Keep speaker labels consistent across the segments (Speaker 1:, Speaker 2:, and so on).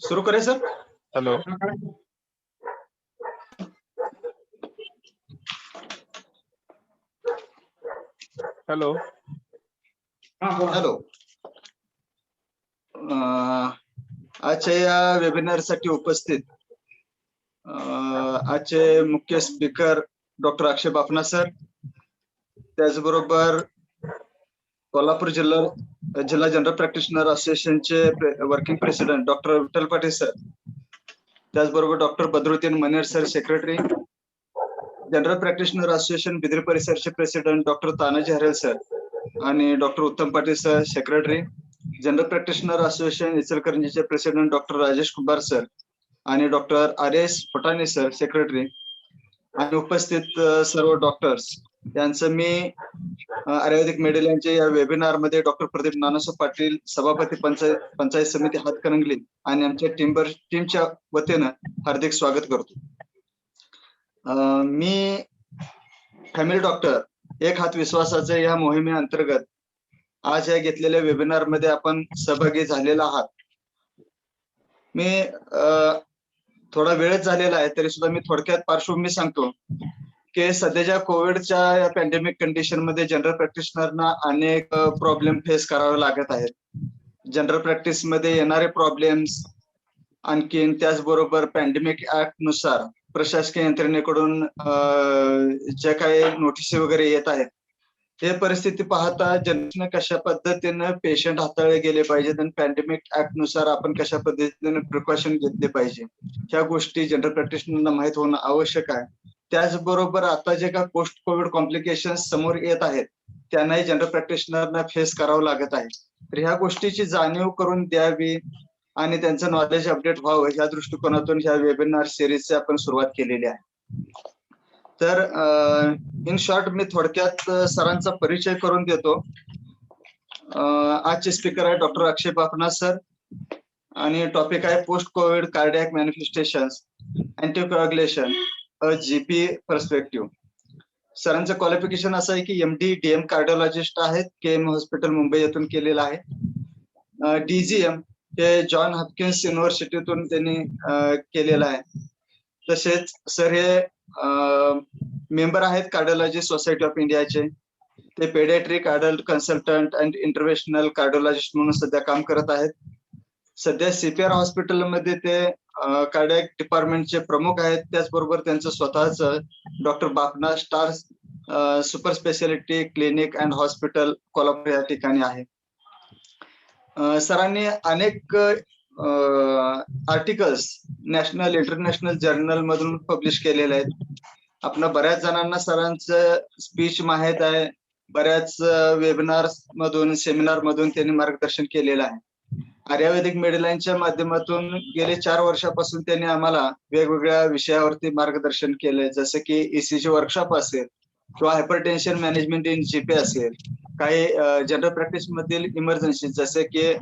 Speaker 1: सुरू करें sir.
Speaker 2: Hello. Hello.
Speaker 1: Hello. आजच्या या वेबिनार साठी उपस्थित आजचे मुख्य speaker doctor Akshay Bapna sir, त्याचबरोबर कोल्हापूर जिल्हा जनरल प्रॅक्टिशनर असोसिएशनचे working president doctor Vitthal Patil sir, त्याचबरोबर doctor Badruddin Maner sir secretary, general practitioner association Bidri परिसरचे president doctor Tanaji Harel sir आणि doctor Uttam Patil sir secretary, general practitioner association इचलकरंजीचे president doctor Rajesh Kumbhar sir आणि doctor R S. Phatane sir secretary आणि उपस्थित सर्व डॉक्टर्स यांचं मी आयुर्वेदिक मेडिल यांचे या वेबिनार मध्ये डॉक्टर प्रदीप नानासो पाटील, सभापती पंचायत समिती हातकणंगले आणि आमच्या टीमच्या वतीनं हार्दिक स्वागत करतो. मी फॅमिली डॉक्टर एक हात विश्वासाचे या मोहिमेअंतर्गत आज या घेतलेल्या वेबिनार मध्ये आपण सहभागी झालेला आहात. मी थोडा वेळच झालेला आहे तरी सुद्धा मी थोडक्यात पार्श्वभूमी सांगतो की सध्याच्या कोविडच्या या पॅन्डेमिक कंडिशन मध्ये जनरल प्रॅक्टिशनरना अनेक प्रॉब्लेम फेस करावे लागत आहेत. जनरल प्रॅक्टिस मध्ये येणारे प्रॉब्लेम्स, आणखीन त्याचबरोबर पॅन्डेमिक ऍक्ट नुसार प्रशासकीय यंत्रणेकडून जे काही नोटीस वगैरे येत आहेत, हे परिस्थिती पाहता जनतेने कशा पद्धतीने पेशंट हाताळले गेले पाहिजेत आणि पॅन्डेमिक ऍक्ट नुसार आपण कशा पद्धतीने प्रिकॉशन घेतले पाहिजे, ह्या गोष्टी जनरल प्रॅक्टिशनरना माहित होणं आवश्यक आहे. त्याचबरोबर आता जे काही पोस्ट कोविड कॉम्प्लिकेशन समोर येत आहेत त्यांनाही जनरल प्रॅक्टिशनरना फेस करावं लागत आहे. तर ह्या गोष्टीची जाणीव करून द्यावी आणि त्यांचं नॉलेज अपडेट व्हावं या दृष्टिकोनातून ह्या वेबिनार सिरीजची आपण सुरुवात केलेली आहे. तर इन शॉर्ट मी थोडक्यात सरांचा परिचय करून देतो. आजचे स्पीकर आहे डॉक्टर अक्षय बापना सर आणि टॉपिक आहे post COVID cardiac manifestations anticoagulation a GP perspective. सरांचं क्वालिफिकेशन असं आहे की MD DM कार्डिओलॉजिस्ट आहेत, KM हॉस्पिटल मुंबई येथून केलेलं आहे. DGM हे जॉन हॉपकिन्स युनिव्हर्सिटीतून त्यांनी केलेलं आहे. तसेच सर हे मेंबर आहेत कार्डिओलॉजी सोसायटी ऑफ इंडियाचे. ते paediatric adult consultant and interventional cardiologist म्हणून सध्या काम करत आहेत. सध्या CPR हॉस्पिटलमध्ये ते कार्डियक डिपार्टमेंटचे प्रमुख आहेत. त्याचबरोबर त्यांचं स्वतःच doctor Bapna star super speciality clinic and hospital Kolhapur या ठिकाणी आहे. सरांनी अनेक आर्टिकल्स नॅशनल इंटरनॅशनल जर्नल मधून पब्लिश केलेले आहेत. आपल्या बऱ्याच जणांना सरांचं स्पीच माहित आहे, बऱ्याच वेबिनार मधून सेमिनार मधून त्यांनी मार्गदर्शन केलेलं आहे. आयुर्वेदिक मेडिलाईनच्या माध्यमातून गेले 4 वर्षापासून त्यांनी आम्हाला वेगवेगळ्या विषयावरती मार्गदर्शन केलंय, जसं की ECG वर्कशॉप असेल किंवा हायपरटेन्शन मॅनेजमेंट इन GP असेल, काही जनरल प्रॅक्टिस मधील इमर्जन्सी जसे की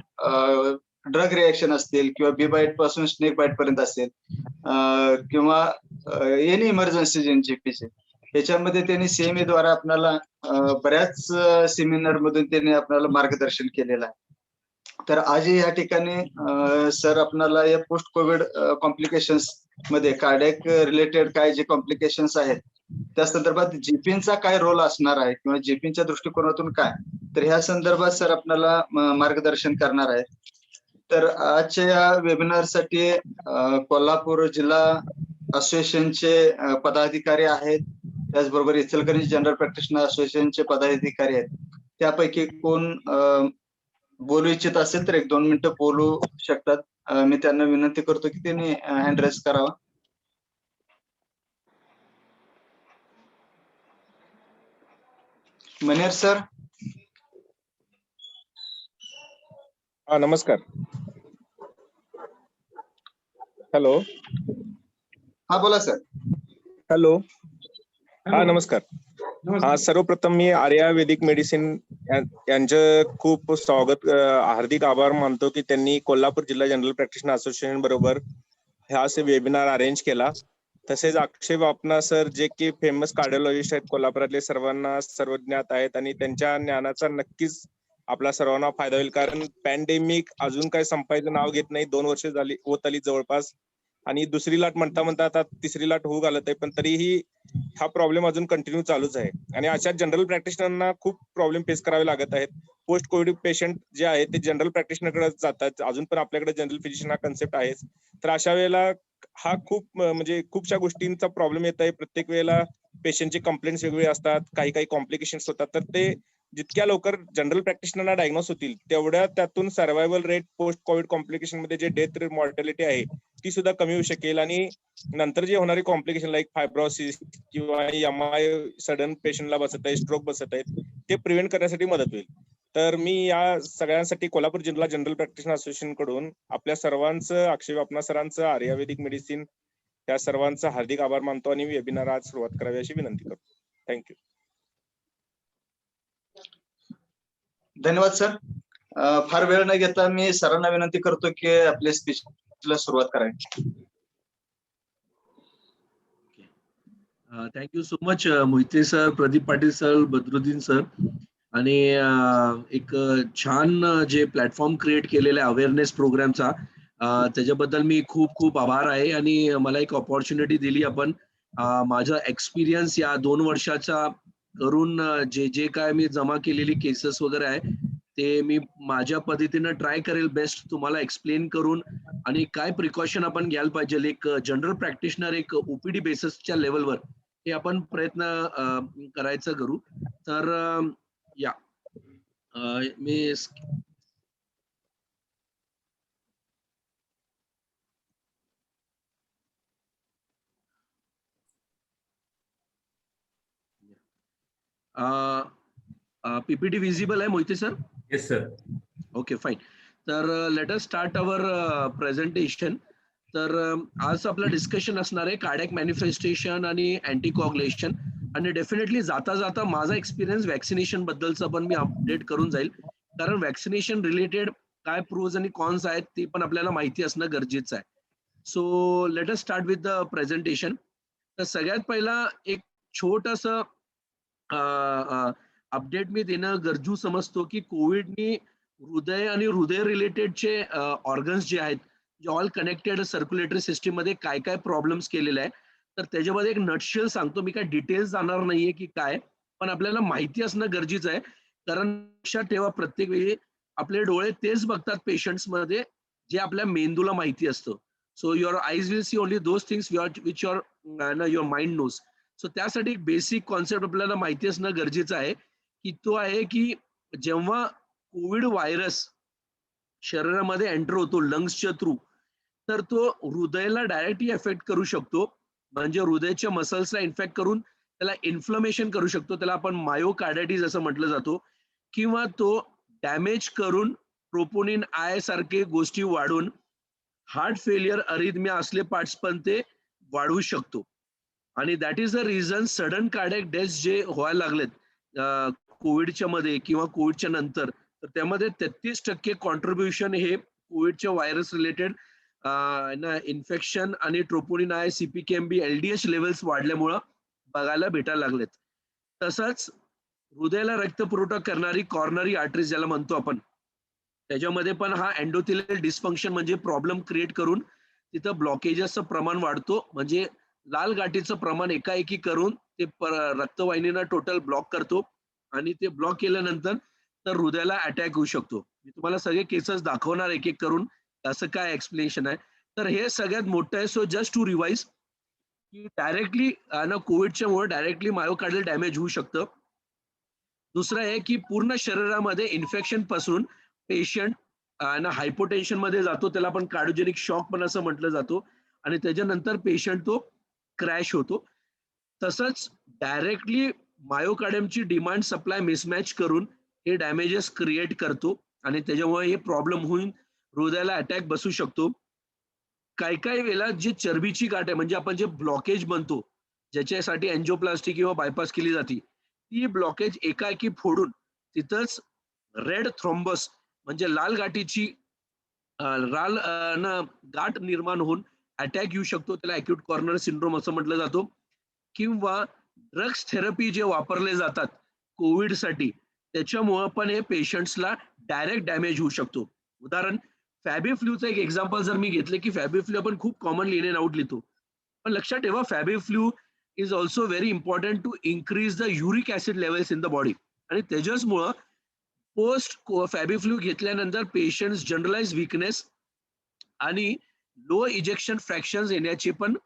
Speaker 1: ड्रग रिएक्शन असतील किंवा बी बाईट पासून स्नेक बाईट पर्यंत असेल किंवा एनी इमर्जन्सी इन GPचे, याच्यामध्ये त्यांनी CME द्वारा आपल्याला बऱ्याच सेमिनार मधून त्यांनी आपल्याला मार्गदर्शन केलेलं आहे. तर आज या ठिकाणी सर आपल्याला या पोस्ट कोविड कॉम्प्लिकेशन्स मध्ये कार्डियक रिलेटेड काय जे कॉम्प्लिकेशन्स आहेत त्या संदर्भात जीपीचा काय रोल असणार आहे किंवा जीपीच्या दृष्टिकोनातून काय, तर ह्या संदर्भात सर आपल्याला मार्गदर्शन करणार आहे. तर आजच्या या वेबिनार साठी कोल्हापूर जिल्हा असोसिएशनचे पदाधिकारी आहेत, त्याचबरोबर इचलकरंजी जनरल प्रॅक्टिशनर असोसिएशनचे पदाधिकारी आहेत. त्यापैकी कोण बोलू इच्छित असेल तर 1-2 मिनिटं बोलू शकतात. मी त्यांना विनंती करतो की त्यांनी हँड रेज करावा. मनेर सर.
Speaker 2: हा, नमस्कार. हॅलो.
Speaker 1: हा, बोला सर.
Speaker 2: हॅलो. हा, नमस्कार. हा, सर्वप्रथम मी आयुर्वेदिक मेडिसिन यांचं खूप स्वागत, हार्दिक आभार मानतो की त्यांनी कोल्हापूर जिल्हा जनरल प्रॅक्टिशनर असोसिएशन बरोबर हा वेबिनार अरेंज केला. तसेच अक्षय बापना सर जे की फेमस कार्डिओलॉजिस्ट आहेत, कोल्हापुरातले सर्वांना सर्वज्ञात आहेत आणि त्यांच्या ज्ञानाचा नक्कीच आपला सर्वांना फायदा होईल. कारण पॅन्डेमिक अजून काही संपायचं नाव घेत नाही. 2 वर्ष झाली होत आली जवळपास, आणि दुसरी लाट म्हणता म्हणता आता तिसरी लाट होऊ घालत आहे, पण तरीही हा प्रॉब्लेम अजून कंटिन्यू चालूच आहे. आणि अशा जनरल प्रॅक्टिशनरना खूप प्रॉब्लेम फेस करावे लागत आहेत. पोस्ट कोविड पेशंट जे आहेत ते जनरल प्रॅक्टिशनरकडे जातात. अजून पण आपल्याकडे जनरल फिजिशियन हा कन्सेप्ट आहेच. तर अशा वेळेला हा खूप म्हणजे खूपशा गोष्टींचा प्रॉब्लेम येत आहे. प्रत्येक वेळेला पेशंटचे कंप्लेंट्स वेगवेगळे असतात, काही कॉम्प्लिकेशन्स होतात. तर ते जितक्या लवकर जनरल प्रॅक्टिशनरला डायग्नोस होतील तेवढ्या त्यातून survival rate post Covid complication मध्ये जे डेथ रेट मॉर्टॅलिटी आहे ती सुद्धा कमी होऊ शकेल. आणि नंतर जे होणारी कॉम्प्लिकेशन लाईक फायब्रोसिस किंवा MI सडन पेशंटला बसत आहे, स्ट्रोक बसत आहेत, ते प्रिव्हेंट करण्यासाठी मदत होईल. तर मी या सगळ्यांसाठी कोल्हापूर जिल्हा जनरल प्रॅक्टिशनर असोसिएशन कडून आपल्या सर्वांचं, अक्षय वापना सरांचं, आर्युवेदिक मेडिसिन त्या सर्वांचा हार्दिक आभार मानतो आणि वेबिनार आज सुरुवात करावी अशी विनंती करतो. थँक्यू.
Speaker 1: धन्यवाद सर. फार वेळ न घेता मी सरांना विनंती करतो की आपल्या स्पीचला सुरुवात करावी.
Speaker 3: Thank you so much Mohite sir, Pradeep Patil sir, Badruddin sir. आणि एक छान जे प्लॅटफॉर्म क्रिएट केलेला आहे अवेअरनेस प्रोग्रामचा, त्याच्याबद्दल मी खूप खूप आभार आहे. आणि मला एक ऑपॉर्च्युनिटी दिली आपण माझा एक्सपिरियन्स या 2 वर्षाचा करून जे जे काय मी जमा केलेली केसेस वगैरे आहे ते मी माझ्या पद्धतीनं ट्राय करेल बेस्ट तुम्हाला एक्सप्लेन करून, आणि काय प्रिकॉशन आपण घ्यायला पाहिजे एक जनरल प्रॅक्टिशनर एक OPD बेसिसच्या लेवलवर हे आपण प्रयत्न करायचं करू. तर या मी PPT विजिबल आहे Mohite sir?
Speaker 4: Yes sir.
Speaker 3: Okay fine. तर let us start our presentation. तर आज आपलं डिस्कशन असणार आहे कार्डियक मॅनिफेस्टेशन आणि अँटीकॉग्युलेशन. आणि डेफिनेटली जाता जाता माझा एक्सपिरियन्स वॅक्सिनेशन बद्दलचा पण मी अपडेट करून जाईल, कारण वॅक्सिनेशन रिलेटेड काय प्रोज आणि कॉन्स आहेत ते पण आपल्याला माहिती असणं गरजेचं आहे. So let us start with the presentation. तर सगळ्यात पहिला एक छोटंसं अपडेट मी देणं गरजू समजतो की कोविडनी हृदय आणि हृदय रिलेटेडचे ऑर्गन्स जे आहेत, जे ऑल कनेक्टेड सर्क्युलेटरी सिस्टीम मध्ये काय काय प्रॉब्लेम्स केलेले आहे, तर त्याच्यामध्ये एक नटशेल सांगतो. मी काय डिटेल्स जाणार नाहीये की काय, पण आपल्याला माहिती असणं गरजेचं आहे. कारण लक्षात ठेवा, प्रत्येक वेळी आपले डोळे तेच बघतात पेशंट्स मध्ये जे आपल्या मेंदूला माहिती असतं. So your eyes will see only those things which your mind knows. So त्यासाठी एक बेसिक कॉन्सेप्ट आपल्याला माहिती असणं गरजेचं आहे, की तो आहे की जेव्हा कोविड व्हायरस शरीरामध्ये एंटर होतो लंग्सच्या थ्रू, तर तो हृदयाला डायरेक्टली एफेक्ट करू शकतो. म्हणजे हृदयाच्या मसल्सला इन्फेक्ट करून त्याला इन्फ्लमेशन करू शकतो. त्याला आपण मायोकार्डायटिस असं म्हटलं जातो. किंवा तो डॅमेज करून ट्रोपोनिन आय सारखे गोष्टी वाढून हार्ट फेलियर, अरिथमिया असले पार्ट्स पण ते वाढवू शकतो. आणि that is the reason sudden cardiac death जे व्हायला लागलेत कोविडच्या मध्ये किंवा कोविडच्या नंतर, तर त्यामध्ये 33% कॉन्ट्रीब्युशन हे कोविडच्या व्हायरस रिलेटेड इन्फेक्शन आणि troponin I, CPKMB, LDH levels वाढल्यामुळं बघायला भेटायला लागलेत. तसंच हृदयाला रक्तपुरवठा करणारी कॉर्नरी आर्टरीज ज्याला म्हणतो आपण, त्याच्यामध्ये पण हा एंडोथेलियल डिस्फंक्शन म्हणजे प्रॉब्लेम क्रिएट करून तिथं ब्लॉकेजेसचं प्रमाण वाढतो. म्हणजे लाल गाठीचं प्रमाण एकाएकी करून ते रक्तवाहिनीला टोटल ब्लॉक करतो. आणि ते ब्लॉक केल्यानंतर तर हृदयाला अटॅक होऊ शकतो. मी तुम्हाला सगळे केसेस दाखवणार एक एक करून असं काय एक्सप्लेनेशन आहे. तर हे सगळ्यात मोठं आहे. सो जस्ट टू रिवाइज की डायरेक्टली कोविडच्या मुळे डायरेक्टली मायोकार्डियल डॅमेज होऊ शकतं. दुसरं आहे की पूर्ण शरीरामध्ये इन्फेक्शन पसरून पेशंट हायपोटेन्शन मध्ये जातो. त्याला आपण कार्डिओजेनिक शॉक पण असं म्हटलं जातो. आणि त्याच्यानंतर पेशंट तो क्रॅश होतो. तसंच डायरेक्टली मायोकार्डियमची डिमांड सप्लाय मिसमॅच करून हे डॅमेजेस क्रिएट करतो. आणि त्याच्यामुळे हे प्रॉब्लेम होऊन हृदयाला अटॅक बसू शकतो. काही काही वेळेला जी चरबीची गाठ आहे, म्हणजे आपण जे ब्लॉकेज म्हणतो, ज्याच्यासाठी एंजिओप्लास्टी किंवा बायपास केली जाते, ती ब्लॉकेज एकाएकी फोडून तिथंच रेड थ्रोम्बस म्हणजे लाल गाठीची गाठ निर्माण होऊन अटॅक येऊ शकतो. त्याला अॅक्यूट कॉर्नर सिंड्रोम असं म्हटलं जातो. किंवा ड्रग्स थेरपी जे वापरले जातात कोविडसाठी, त्याच्यामुळं पण हे पेशंट्सला डायरेक्ट डॅमेज होऊ शकतो. उदाहरण फॅबिफ्लूचं एक एक्झाम्पल जर मी घेतले, की फॅबिफ्लू आपण खूप कॉमनली इन अँड आउट लिहितो. पण लक्षात ठेवा Fabiflu is also very important to increase the uric acid levels in the body. आणि त्याच्याचमुळं पोस्ट फॅबिफ्लू घेतल्यानंतर पेशंट्स जनरलाइज विकनेस आणि लो इजेक्शन फ्रॅक्शन्स येण्याचे पण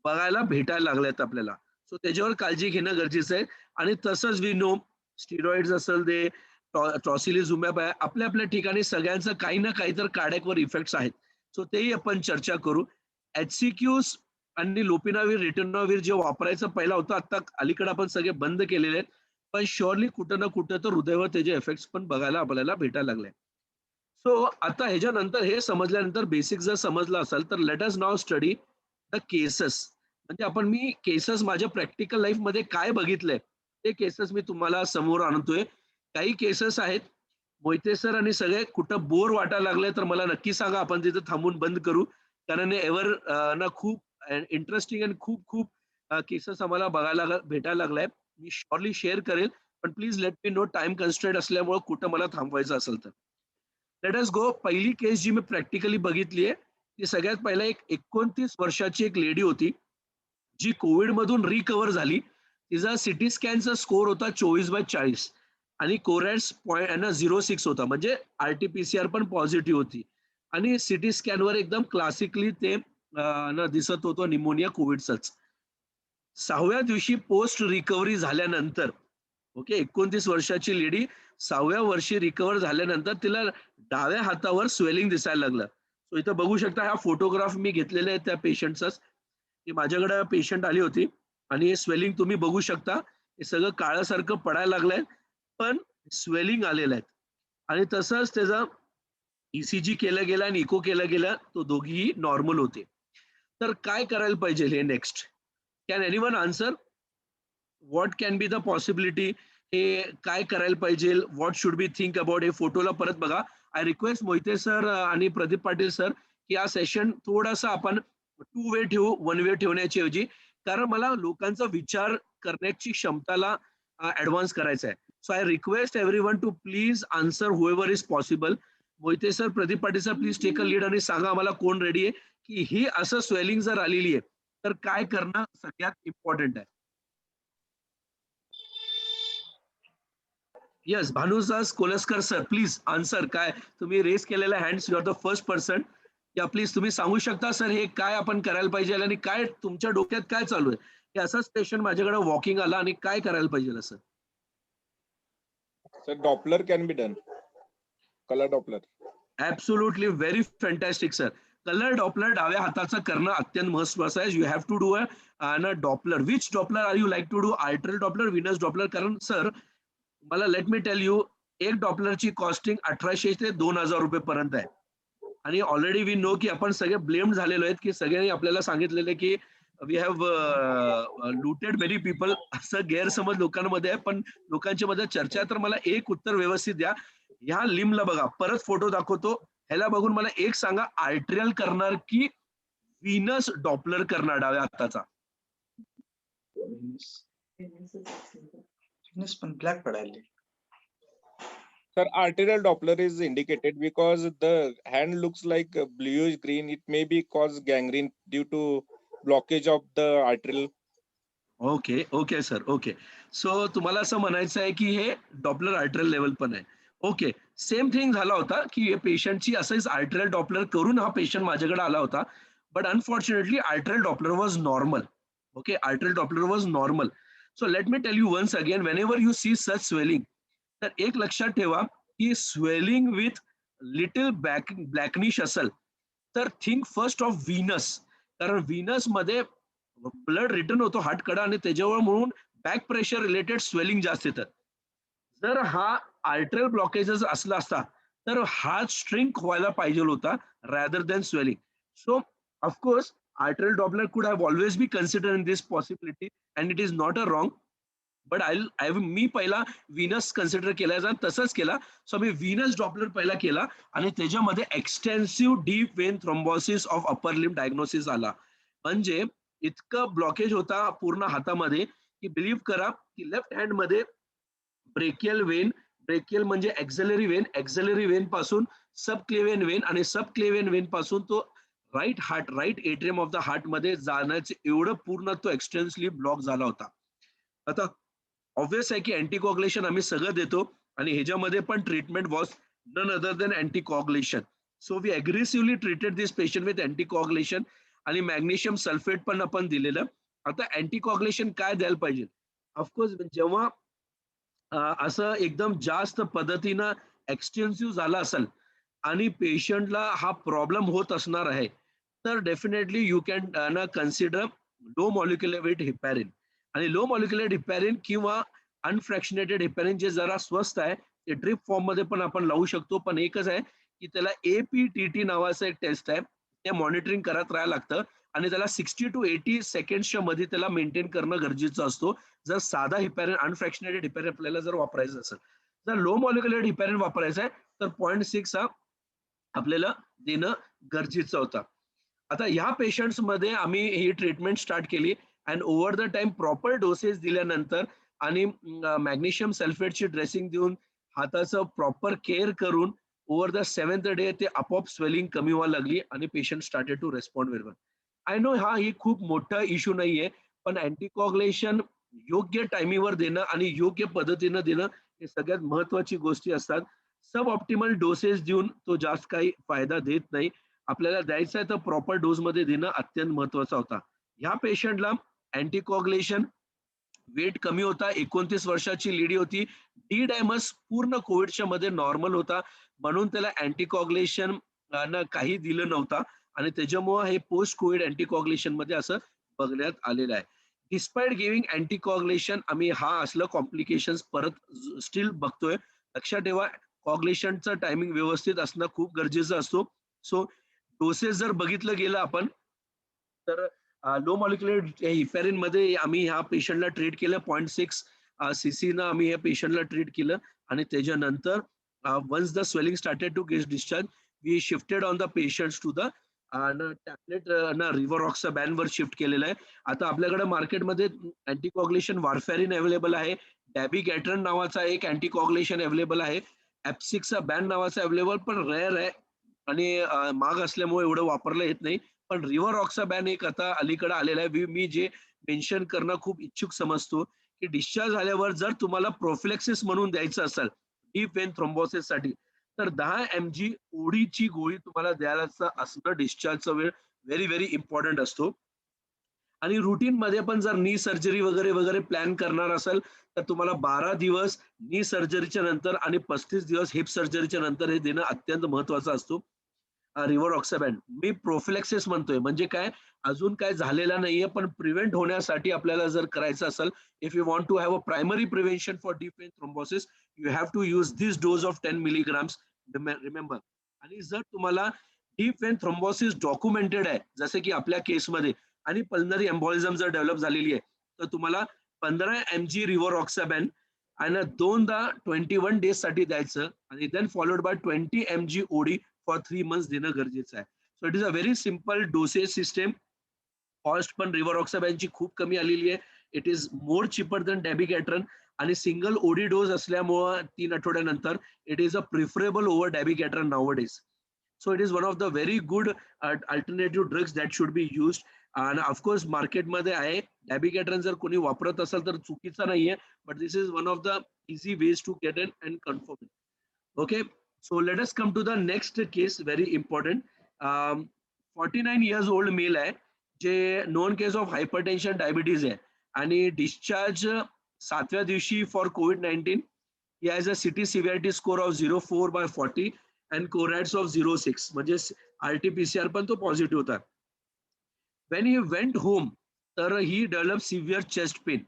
Speaker 3: बघायला भेटायला लागल्यात आपल्याला. सो त्याच्यावर काळजी घेणं गरजेचं आहे. आणि तसंच वी नो स्टिरॉइड्स असेल ते टॉसिलिझुमॅब आहे, आपल्या आपल्या ठिकाणी सगळ्यांचं काही ना काही तर कार्डियकवर इफेक्ट्स आहेत. सो तेही आपण चर्चा करू. HCQs आणि लोपिनावीर रिटर्नावीर जे वापरायचं पहिला होतं, आता अलीकडे आपण सगळे बंद केलेले आहेत. पण शुअरली कुठं ना कुठं तर हृदयावर त्याचे इफेक्ट्स पण बघायला आपल्याला भेटायला लागले. सो आता ह्याच्यानंतर हे समजल्यानंतर बेसिक जर समजलं असेल तर let us now study the cases. म्हणजे मी केसेस माझ्या प्रॅक्टिकल लाईफ मध्ये काय बघितलंय ते केसेस मी तुम्हाला समोर आणतोय. काही केसेस आहेत मोहिते सर आणि सगळे कुठं बोर वाटायला लागले तर मला नक्की सांगा, आपण तिथे थांबून बंद करू. कारण एव्हर ना खूप इंटरेस्टिंग आणि खूप खूप केसेस आम्हाला बघायला भेटायला लागलाय. मी शॉर्टली शेअर करेल, पण please let me know, time constraint असल्यामुळे कुठं मला थांबवायचं असेल तर. लेट अस गो. पहिली केस जी मी प्रॅक्टिकली बघितली आहे ती सगळ्यात पहिला एक 29 वर्षाची एक लेडी होती जी कोविड मधून रिकव्हर झाली. तिचा सिटी स्कॅनचा स्कोर होता 24/40 आणि कोरॅट्स 0.06 होता, म्हणजे RT-PCR पण पॉझिटिव्ह होती. आणि सिटी स्कॅनवर एकदम क्लासिकली ते दिसत होतं निमोनिया कोविडचाच. 6व्या दिवशी पोस्ट रिकव्हरी झाल्यानंतर, ओके, 29 वर्षाची लेडी 6व्या वर्षी रिकव्हर झाल्यानंतर तिला डाव्या हातावर स्वेलिंग दिसायला लागलं. सो इथं बघू शकता, हा फोटोग्राफ मी घेतलेला आहे त्या पेशंटचाच, की माझ्याकडे पेशंट आली होती आणि हे स्वेलिंग तुम्ही बघू शकता. हे सगळं काळासारखं पडायला लागलंय पण स्वेलिंग आलेलं आहे. आणि तसंच त्याचा ECG केलं गेलं आणि इको केलं गेलं, तो दोघीही नॉर्मल होते. तर काय करायला पाहिजे हे next? Can anyone answer? What can be the possibility? हे काय करायला पाहिजे? What should B think about? हे फोटोला परत बघा. आय रिक्वेस्ट मोहिते सर आणि प्रदीप पाटील सर की हा सेशन थोडासा आपण 2 वे ठेवू, 1 वे ठेवण्याची ऐवजी, कारण मला लोकांचा विचार करण्याची क्षमताला ऍडव्हान्स करायचा आहे. So I request everyone to please answer however is possible. Mohite sir, Pradeep Patil sir, please take a lead आणि सांगा आम्हाला कोण रेडी आहे, की ही असं स्वेलिंग जर आलेली आहे तर काय करणं सगळ्यात इम्पॉर्टंट आहे. Yes, Bhanudas Kolaskar sir, please answer. काय तुम्ही रेस केलेल्या hands, you are the first person. या प्लीज तुम्ही सांगू शकता सर हे काय आपण करायला पाहिजे आणि काय तुमच्या डोक्यात काय चालू आहे? की असाच पेशंट माझ्याकडे वॉकिंग आला आणि काय करायला पाहिजे असं?
Speaker 2: Sir Doppler can be done. Colour Doppler.
Speaker 3: Absolutely, very fantastic sir. Colour Doppler डाव्या हाताचं करणं अत्यंत महत्वाचं आहे. You have to do a Doppler. Which Doppler are you like to do? Arterial Doppler, venous Doppler? कारण सर मला let me tell you, एक डॉपलरची कॉस्टिंग 1800 ते 2000 रुपये पर्यंत आहे. आणि ऑलरेडी वी नो की आपण सगळे ब्लेम्ड झालेलो आहेत, की सगळ्यांनी आपल्याला सांगितलेलं की we have looted many people, असं गैरसमज लोकांमध्ये आहे. पण लोकांच्या मध्ये चर्चा आहे, तर मला एक उत्तर व्यवस्थित द्या. ह्या लिमला बघा, परत फोटो दाखवतो, ह्याला बघून मला एक सांगा, आर्ट्रियल करणार की व्हीनस डॉपलर करणार डाव्या हाताचा?
Speaker 1: पण ब्लॅक पडायला.
Speaker 2: Sir, arterial Doppler is indicated because the hand looks like bluish green. It may be cause gangrene due to blockage of the arterial.
Speaker 3: Okay okay sir, okay. So तुम्हाला असं म्हणायचं आहे की हे डॉपलर आर्ट्रियल लेवल पण आहे. Okay, same thing झाला होता की पेशंटची असंच आर्ट्रियल डॉपलर करून हा पेशंट माझ्याकडे आला होता. But unfortunately arterial Doppler was normal. Okay, arterial Doppler was normal. So let me tell you once again, whenever you see such swelling, तर एक लक्षात ठेवा की स्वेलिंग विथ लिटिल ब्लॅकनिश असेल तर थिंक फर्स्ट ऑफ व्हीनस. कारण Venus मध्ये blood return होतो हार्टकडे आणि त्याच्यावर म्हणून बॅक प्रेशर रिलेटेड स्वेलिंग जास्त येतात. जर हा आर्ट्रियल ब्लॉकेजेस असला असता तर हार्ट स्ट्रिंक व्हायला पाहिजे होता rather than swelling. So of course arterial Doppler could have always be consider in this possibility and it is not a wrong. But मी पहिला व्हीनस कन्सिडर केला, तसंच केला. सो मी व्हीनस डॉपलर पहिला केला आणि त्याच्यामध्ये extensive deep vein thrombosis of upper limb diagnosis आला. म्हणजे इतकं ब्लॉकेज होता पूर्ण हातामध्ये की बिलीव्ह करा की लेफ्ट हँड मध्ये ब्रेकियल वेन ब्रेकियल म्हणजे एक्झिलरी वेन पासून सबक्लेवियन वेन आणि सबक्लेवियन वेन पासून तो right atrium of the heart मध्ये जाण्याचे एवढं पूर्ण तो एक्सटेन्सिव्हली ब्लॉक झाला होता. आता ऑब्विस आहे की अँटीकॉग्युलेशन आम्ही सगळं देतो आणि ह्याच्यामध्ये पण treatment was none other than anticoagulation. So we aggressively treated this patient with anticoagulation आणि मॅग्नेशियम सल्फेट पण आपण दिलेलं. आता अँटीकॉग्युलेशन काय द्यायला पाहिजे? ऑफकोर्स जेव्हा असं एकदम जास्त पद्धतीनं एक्सटेन्सिव्ह झालं असेल आणि पेशंटला हा प्रॉब्लेम होत असणार आहे, तर definitely you can consider low molecular weight heparin. आणि लो मॉलिक्युलर हिपॅरिन किंवा अनफ्रॅक्शनेटेड हिपॅरिन जे जरा स्वस्त आहे ते ड्रिप फॉर्म मध्ये पण आपण लावू शकतो. पण एकच आहे की त्याला APTT नावाचं एक टेस्ट आहे, ते मॉनिटरिंग करत राहायला लागतं आणि त्याला 60 to 80 सेकंड्सच्या मध्ये त्याला मेंटेन करणं गरजेचं असतो जर साधा हिपॅरिन अनफ्रॅक्शनेटेड हिपॅरिन आपल्याला जर वापरायचं असेल. जर लो मॉलिक्युलर हिपॅरिन वापरायचं आहे तर 0.6 हा आपल्याला देणं गरजेचं होतं. आता ह्या पेशंट्स मध्ये आम्ही ही ट्रीटमेंट स्टार्ट केली and over the time proper doses दिल्यानंतर आणि मॅग्नेशियम सल्फेटची ड्रेसिंग देऊन हाताचं प्रॉपर केअर करून ओव्हर द 7th डे ते आपोआप स्वेलिंग कमी व्हायला लागली आणि patient started to respond well. I know ही खूप मोठा इश्यू नाहीये, पण अँटीकॉग्युलेशन योग्य टायमिंगवर देणं आणि योग्य पद्धतीनं देणं हे सगळ्यात महत्वाची गोष्टी असतात. सब ऑप्टिमल डोसेस देऊन तो जास्त काही फायदा देत नाही. आपल्याला द्यायचं आहे तर प्रॉपर डोस मध्ये देणं अत्यंत महत्वाचा होता. ह्या पेशंटला अँटीकॉग्युलेशन वेट कमी होता, 29 वर्षाची लेडी होती, डी डायमस पूर्ण कोविडच्या मध्ये नॉर्मल होता, म्हणून त्याला अँटीकॉग्युलेशन काही दिलं नव्हता आणि त्याच्यामुळे हे पोस्ट कोविड अँटीकॉग्युलेशन मध्ये असं बघण्यात आलेलं आहे. डिस्पाइट गिव्हिंग अँटीकॉग्युलेशन आम्ही हा असलं कॉम्प्लिकेशन्स परत स्टील बघतोय. लक्षात ठेवा कॉग्युलेशनचं टायमिंग व्यवस्थित असणं खूप गरजेचं असतो. सो डोसेस जर बघितलं गेलं आपण तर लो मॉलिक्युलर हिपॅरिन मध्ये आम्ही ह्या पेशंटला ट्रीट केलं 0.6 cc न आम्ही ह्या पेशंटला ट्रीट केलं आणि त्याच्यानंतर once the swelling started to get discharge we shifted on the patients to the tablet rivaroxaban वर शिफ्ट केलेलं आहे. आता आपल्याकडे मार्केटमध्ये अँटीकॉग्युलेशन वारफॅरिन अवेलेबल आहे, डॅबिगॅट्रन नावाचा एक अँटीकॉग्युलेशन अवेलेबल आहे, एप्सिक्सा बॅन नावाचा अवेलेबल पण रेअर आहे आणि महाग असल्यामुळे एवढं वापरलं येत नाही. पण रिव्हरॉक्साबॅन एक आता अलीकडे आलेला आहे. मी जे मेन्शन करणं खूप इच्छुक समजतो की डिस्चार्ज झाल्यावर जर तुम्हाला प्रोफिलॅक्सिस म्हणून द्यायचं असेल डीप वेन थ्रोम्बोसिस साठी तर 10 mg ओडीची गोळी तुम्हाला द्यायला असणं डिस्चार्जचा वेळ व्हेरी इम्पॉर्टंट असतो. आणि रुटीन मध्ये पण जर नी सर्जरी वगैरे प्लॅन करणार असेल तर तुम्हाला 12 दिवस नी सर्जरीच्या नंतर आणि 35 दिवस हिप सर्जरीच्या नंतर हे देणं अत्यंत महत्वाचं असतो. रिव्हरॉक्साबॅन मी प्रोफिलॅक्सिस म्हणतोय म्हणजे काय अजून काय झालेलं नाहीये पण प्रिव्हेंट होण्यासाठी आपल्याला जर करायचं असेल if you want to have a primary prevention for deep vein thrombosis you have to use this dose of 10 milligrams remember. आणि जर तुम्हाला डीप वेन थ्रोम्बोसिस डॉक्युमेंटेड आहे जसे की आपल्या केसमध्ये आणि पल्मनरी एम्बॉलिझम जर डेव्हलप झालेली आहे तर तुम्हाला 15 mg रिव्हरॉक्साबॅन आणि दोनदा 21 डेज साठी द्यायचं आणि then followed by 20 mg OD for 3 months देणं गरजेचं आहे. So it is a very simple dosage system. Cost पण रिव्हरॉक्साबॅनची खूप कमी आलेली आहे. इट इज मोर चिपर दॅन डॅबिगॅट्रन आणि सिंगल ओडी डोज असल्यामुळे 3 आठवड्यानंतर it is a preferable over dabigatran nowadays. So it is one of the very good alternative drugs that should be used. आणि ऑफकोर्स मार्केटमध्ये आहे डॅबिगॅट्रन जर कोणी वापरत असेल तर चुकीचा नाहीये but this is one of the easy ways to get it and confirm. Okay so let us come to the next case very important. 49 years old male आहे जे known case of hypertension diabetes आहे आणि discharge 7व्या दिवशी for COVID-19. He has a CT severity score of 0.4/40 and corads of 0.6 म्हणजे RT-PCR पण तो positive होता. when he went home तर he developed severe chest pain.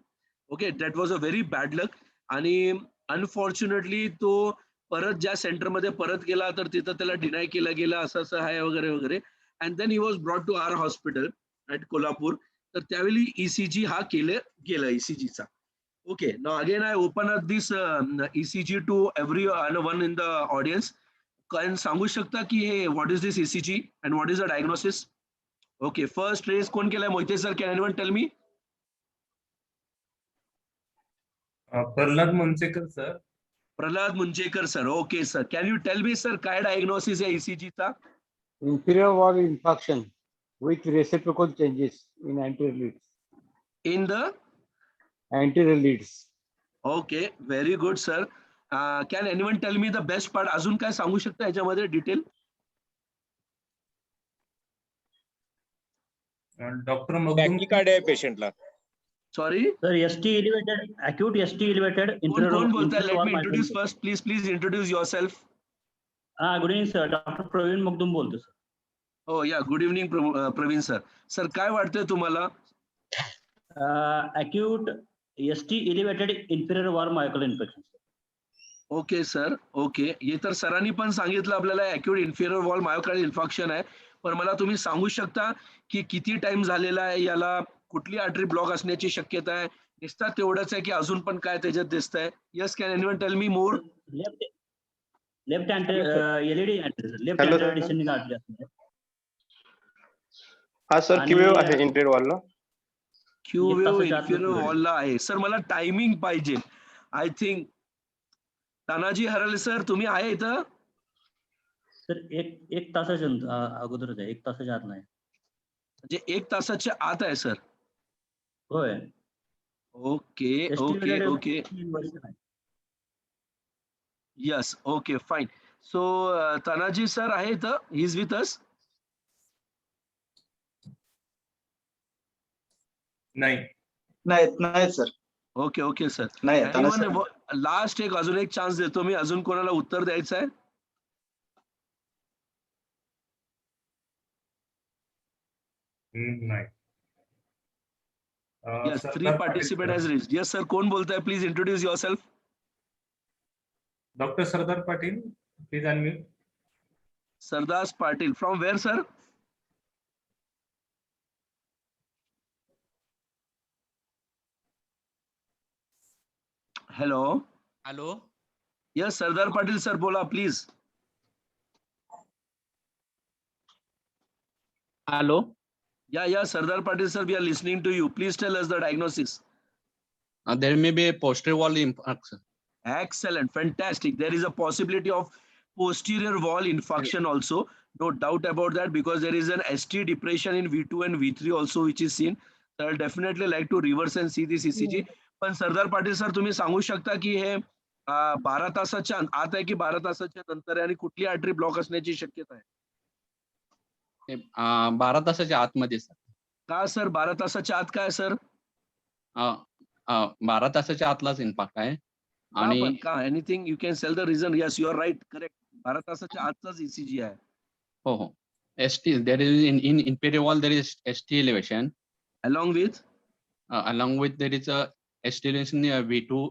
Speaker 3: okay that was a very bad luck आणि unfortunately तो परत ज्या सेंटरमध्ये परत गेला तर तिथं त्याला डिनाय केलं गेलं असं आहे वगैरे and then he was brought to our hospital at Kolhapur. तर त्यावेळी ECG हा गेला ECGचा. okay now again I open up this ECG to everyone in the audience. काय सांगू शकता की हे what is this ECG and what is the diagnosis? Okay first raise कोण केलाय Mohite sir can anyone tell me?
Speaker 4: Pralhad Mansekar sir.
Speaker 3: Pralhad Munjekar sir. Okay sir, can you tell me sir काय diagnosis आहे ECGचा?
Speaker 4: Inferior wall infarction with reciprocal changes in anterior leads.
Speaker 3: In the
Speaker 4: Anterior leads.
Speaker 3: Okay, very good sir. Can anyone tell me the best part? अजून काय सांगू शकता याच्यामध्ये detail?
Speaker 5: Doctor Magdum
Speaker 2: tachycardia आहे पेशंटला.
Speaker 3: Sorry,
Speaker 6: Sir, ST elevated, acute ST elevated
Speaker 3: कोण बोलताय?
Speaker 6: inferior
Speaker 3: let
Speaker 6: wall
Speaker 3: me introduce
Speaker 6: myocardial.
Speaker 3: First. Please introduce yourself.
Speaker 6: Good evening, sir. Dr. Praveen Magdum बोलतो sir.
Speaker 3: हो या, good evening Praveen sir. Sir काय वाटतंय तुम्हाला?
Speaker 6: Acute ST elevated inferior wall myocardial infarction.
Speaker 3: Okay sir, okay. हे तर सरांनी पण सांगितलं आपल्याला अॅक्यूट इन्फिरियर वॉल मायोकार्डियल इन्फॉर्क्शन आहे. पण मला तुम्ही सांगू शकता की किती टाइम झालेला आहे, याला कुठली आर्टरी ब्लॉक असण्याची शक्यता आहे? दिसतात तेवढंच आहे की अजून पण काय त्याच्यात दिसतंय? Yes, can anyone tell me more?
Speaker 6: Left anterior LED anterior, left
Speaker 7: Hello,
Speaker 6: anterior
Speaker 7: sir.
Speaker 6: descending artery असते.
Speaker 7: हा सर
Speaker 6: आणि-
Speaker 7: QA आहे इंटेरियर वॉलला.
Speaker 3: क्यूवेव
Speaker 6: तासाच्या आत
Speaker 3: इन्फिरियर
Speaker 6: मध्ये.
Speaker 3: वॉलला आहे. सर मला टायमिंग पाहिजे. आय थिंक तानाजी हरले सर, तुम्ही आहे इथं?
Speaker 6: Sir, एक तासाच्या अगोदरच आहे, 1 तासाच्या आत नाही.
Speaker 3: म्हणजे 1 तासाच्या आत आहे सर.
Speaker 6: होय.
Speaker 3: Okay
Speaker 6: ST
Speaker 3: okay
Speaker 6: elevated
Speaker 3: okay.
Speaker 6: inversion आहे.
Speaker 3: Yes, okay fine. So Tanaji sir आहे इथं? He is with us?
Speaker 5: नाही.
Speaker 1: नाही सर,
Speaker 3: ओके ओके सर.
Speaker 1: नाही ताना सर.
Speaker 3: लास्ट अजून एक चान्स देतो मी. अजून कोणाला उत्तर द्यायचं आहे?
Speaker 5: नाही.
Speaker 3: Yes, 3
Speaker 5: Sardar
Speaker 3: participant
Speaker 5: Patil
Speaker 3: has reached. Yes sir, कोण बोलताय? Please introduce yourself.
Speaker 5: Doctor Sardar Patil, please unmute.
Speaker 3: Sardar Patil from where sir? Hello.
Speaker 8: Hello.
Speaker 3: Yes Sardar Patil sir, बोला please.
Speaker 8: Hello.
Speaker 3: Yeah Sardar Patil sir, we are listening to you. Please tell us the diagnosis.
Speaker 8: There may be a posterior wall infarction.
Speaker 3: Excellent, fantastic. There is a possibility of posterior wall infarction also. No doubt about that, because there is an ST depression in V2 and V3 also which is seen. So I'll definitely like to reverse and see this ECG. पण सरदार Patil sir, तुम्ही सांगू शकता की हे 12 तासाच्या आत आहे की 12 तासाच्या नंतर आहे, आणि कुठली आर्टरी ब्लॉक असण्याची शक्यता आहे?
Speaker 8: 12 तासाच्या आतमध्ये सर.
Speaker 3: का सर 12 तासाच्या आत काय सर?
Speaker 8: 12 तासाच्या आतलाच इन्फॅक्ट आहे. आणि
Speaker 3: का anything you can sell the reason? Yes, you are right, correct. 12 तासाच्या आतचाच ECG आहे.
Speaker 8: हो हो. ST there is in inferior wall there is ST elevation.
Speaker 3: Along with?
Speaker 8: Along with there is a ST elevation near V2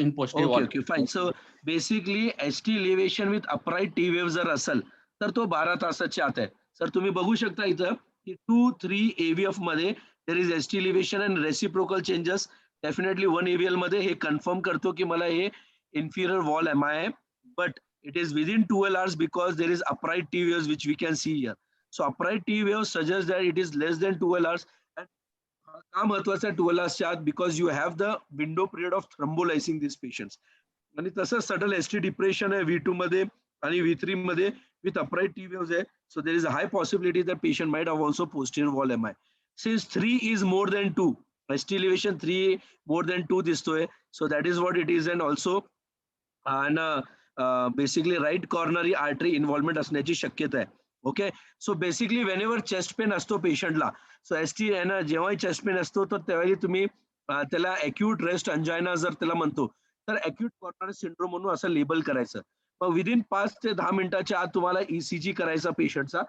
Speaker 8: in posterior wall.
Speaker 3: Okay, fine. So basically ST elevation with upright T wave जर असेल तर तो 12 तासाच्या आत आहे. Sir तुम्ही बघू शकता इथं की 2-3 AVF मध्ये there is ST elevation and reciprocal changes. Definitely 1 AVL मध्ये हे कन्फर्म करतो की मला हे inferior wall MI आहे, but it is within 12 hours because there is upright T waves which we can see here. So upright T waves suggest that it is less than 12 hours. And का महत्वाचं आहे 12 hours च्या आत? Because you have the window period of thrombolysing these patients. आणि तसं subtle ST depression आहे V2 मध्ये आणि V3 मध्ये with upright T waves आहे. So there is a high possibility that patient might have also posterior wall MI. Since 3 is more than 2, ST elevation 3 more than 2 दिसतोय. So that is what it is. And also basically right coronary artery involvement असण्याची शक्यता आहे. Okay. So basically whenever chest pain असतो पेशंटला, so ST आहे ना, जेव्हाही chest pain असतो तर त्यावेळी तुम्ही त्याला अॅक्यूट रेस्ट अंजायना जर त्याला म्हणतो तर अॅक्यूट कॉर्नरी सिंड्रोम म्हणून असं लेबल करायचं. मग विदिन 5 ते 10 मिनिटाच्या आत तुम्हाला ECG करायचा पेशंटचा.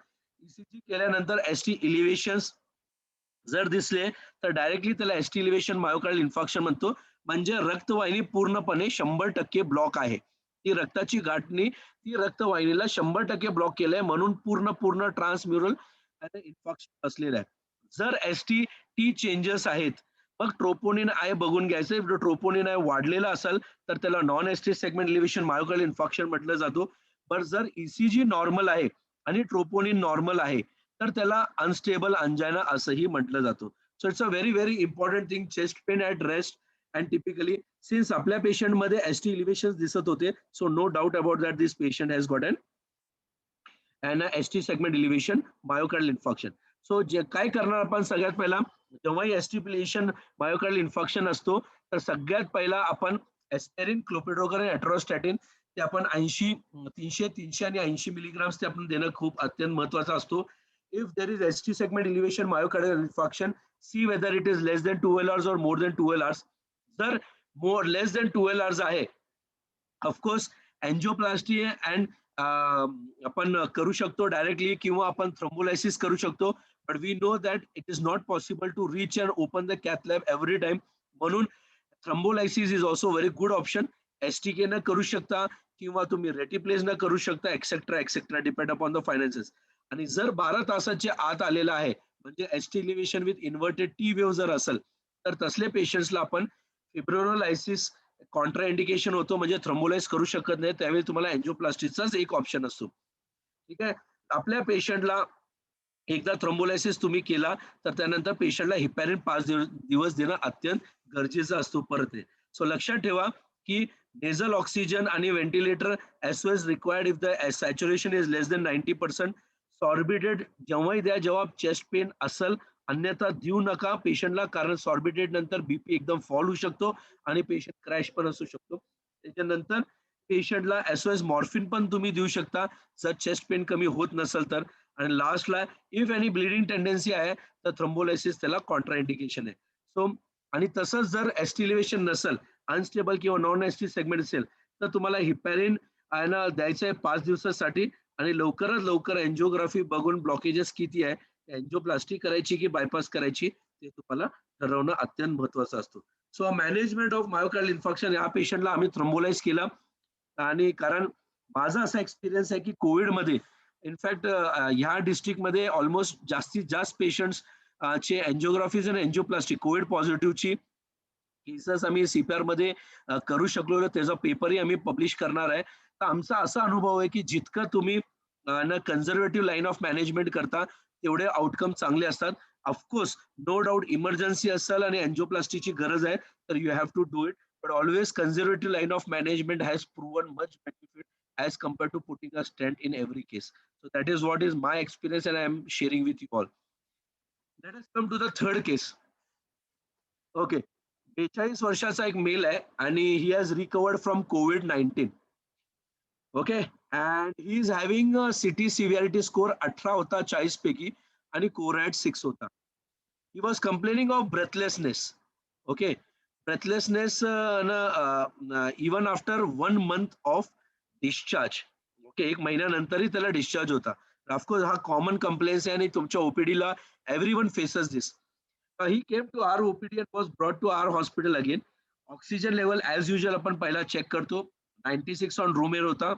Speaker 3: ECG केल्यानंतर ST इलिव्हेशन्स जर दिसले तर डायरेक्टली त्याला ST इलिव्हेशन मायोकार्डियल इन्फॉर्क्शन म्हणतो. म्हणजे रक्तवाहिनी पूर्णपणे 100% ब्लॉक आहे. ती रक्ताची गाठणी ती रक्तवाहिनीला 100% ब्लॉक केलंय, म्हणून पूर्ण ट्रान्सम्युरल इन्फॉर्क्शन असलेलं आहे. जर ST चेंजेस आहेत, मग ट्रोपोनिन आय बघून घ्यायचं. जर ट्रोपोनिन आय वाढलेला असेल तर त्याला non ST segment elevation myocardial infarction म्हटलं जातो. पण जर ECG नॉर्मल आहे आणि ट्रोपोनिन नॉर्मल आहे तर त्याला अनस्टेबल अंजायना असंही म्हटलं जातं. So it's a very important thing. Chest pain at rest and typically since आपल्या पेशंटमध्ये एसटी इलिव्हेशन दिसत होते, so no doubt about that this patient has got and ST segment elevation myocardial infarction. So जे काय करणार आपण सगळ्यात पहिला, जेव्हाही एसटी इलिव्हेशन मायोकार्डियल इन्फॉक्शन असतो, तर सगळ्यात पहिला आपण एस्पिरिन, क्लोपिडोग्राम आणि अट्रोस्टॅटिन ते आपण 300 आणि 80 मिलीग्राम्स ते आपण देणं खूप अत्यंत महत्वाचं असतो. If there is ST segment elevation myocardial infarction, see whether it is less than 12 hours or more than 12 hours. जर लेस देन 12 hours आहे, ऑफकोर्स एन्जिओप्लास्टी अँड आपण करू शकतो डायरेक्टली, किंवा आपण थ्रोम्बोलायसिस करू शकतो. But we know that it is not possible to reach and open the cath lab every time. म्हणून thrombolysis is also very good option. STK न करू शकता किंवा तुम्ही रेटिप्लेस न करू शकता, etcetera depend upon the finances. आणि जर 12 तासाच्या आत आलेला आहे, म्हणजे ST elevation with inverted T wave जर असेल, तर तसले पेशंट्सला आपण फिब्रोलायसिस कॉन्ट्रा इंडिकेशन होतो, म्हणजे थ्रोम्बोलाइज करू शकत नाही, त्यावेळी तुम्हाला एन्जिओप्लास्टीचाच एक ऑप्शन असतो. ठीक आहे. आपल्या पेशंटला एकदा थ्रोम्बोलायसिस तुम्ही केला, तर त्यानंतर पेशंटला हिपॅरिन 5 दिवस देणं अत्यंत गरजेचं असतो परत. सो लक्षात ठेवा की नेझल ऑक्सिजन आणि ventilator as well required if the saturation is less than 90%. Sorbitrate जेव्हाही द्या जेव्हा चेस्ट पेन असेल, अन्यथा देऊ नका पेशंटला, कारण सॉर्बिटेड नंतर बीपी एकदम फॉल होऊ शकतो आणि पेशंट क्रॅश पण असू शकतो. त्याच्यानंतर पेशंटला एसओएस मॉर्फिन पण तुम्ही देऊ शकता जर चेस्ट पेन कमी होत नसेल तर. आणि लास्टला इफ एनी ब्लिडिंग टेंडन्सी आहे, तर थ्रोम्बोलायसिस त्याला कॉन्ट्रा इंडिकेशन आहे. सो आणि तसंच जर एसटी इलिव्हेशन नसेल, अनस्टेबल किंवा नॉन एसटी सेगमेंट असेल, तर तुम्हाला हिपॅरिन द्यायचं आहे 5 दिवसासाठी. आणि लवकरात लवकर एन्जिओग्राफी बघून ब्लॉकेजेस किती आहे, एन्जिओप्लास्टी करायची की बायपास करायची, ते तुम्हाला ठरवणं अत्यंत महत्वाचं असतं. So management of myocardial infarction, या पेशंटला आम्ही थ्रोम्बोलाइज केला. आणि कारण माझा असा एक्सपिरियन्स आहे की कोविडमध्ये इनफॅक्ट ह्या डिस्ट्रिक्टमध्ये ऑलमोस्ट जास्तीत जास्त पेशंट्स चे एन्जिओग्राफीज आणि एन्जिओप्लास्टी कोविड पॉझिटिव्हची केसेस आम्ही CPR मध्ये करू शकलो. त्याचा पेपरही आम्ही पब्लिश करणार आहे. तर आमचा असा अनुभव आहे की जितकं तुम्ही कन्झर्वेटिव्ह लाईन ऑफ मॅनेजमेंट करता, तेवढे आउटकम चांगले असतात. ऑफकोर्स नो डाऊट इमर्जन्सी असेल आणि एन्जिओप्लास्टीची गरज आहे, तर you have to do it. But always conservative line of management has proven much benefit as compared to putting a stent in every case. So that is what is my experience and I am sharing with you all. Let us come to the third case. Okay. 42 वर्षाचा एक mail आहे आणि he has recovered from COVID-19. Okay. And he is having a CT severity score 18 होता 40 पैकी आणि CORAD 6 होता. He was complaining of breathlessness. Okay. breathlessness even after 1 month of discharge. Okay, 1 महिन्यानंतरही त्याला discharge होता. ऑफकोर्स हा common complaints आहे आणि तुमच्या ओपीडीला everyone faces this. He came to our OPD and was brought to our hospital again. Oxygen level as usual आपण पहिला check करतो, 96 ऑन रूम एअर होता.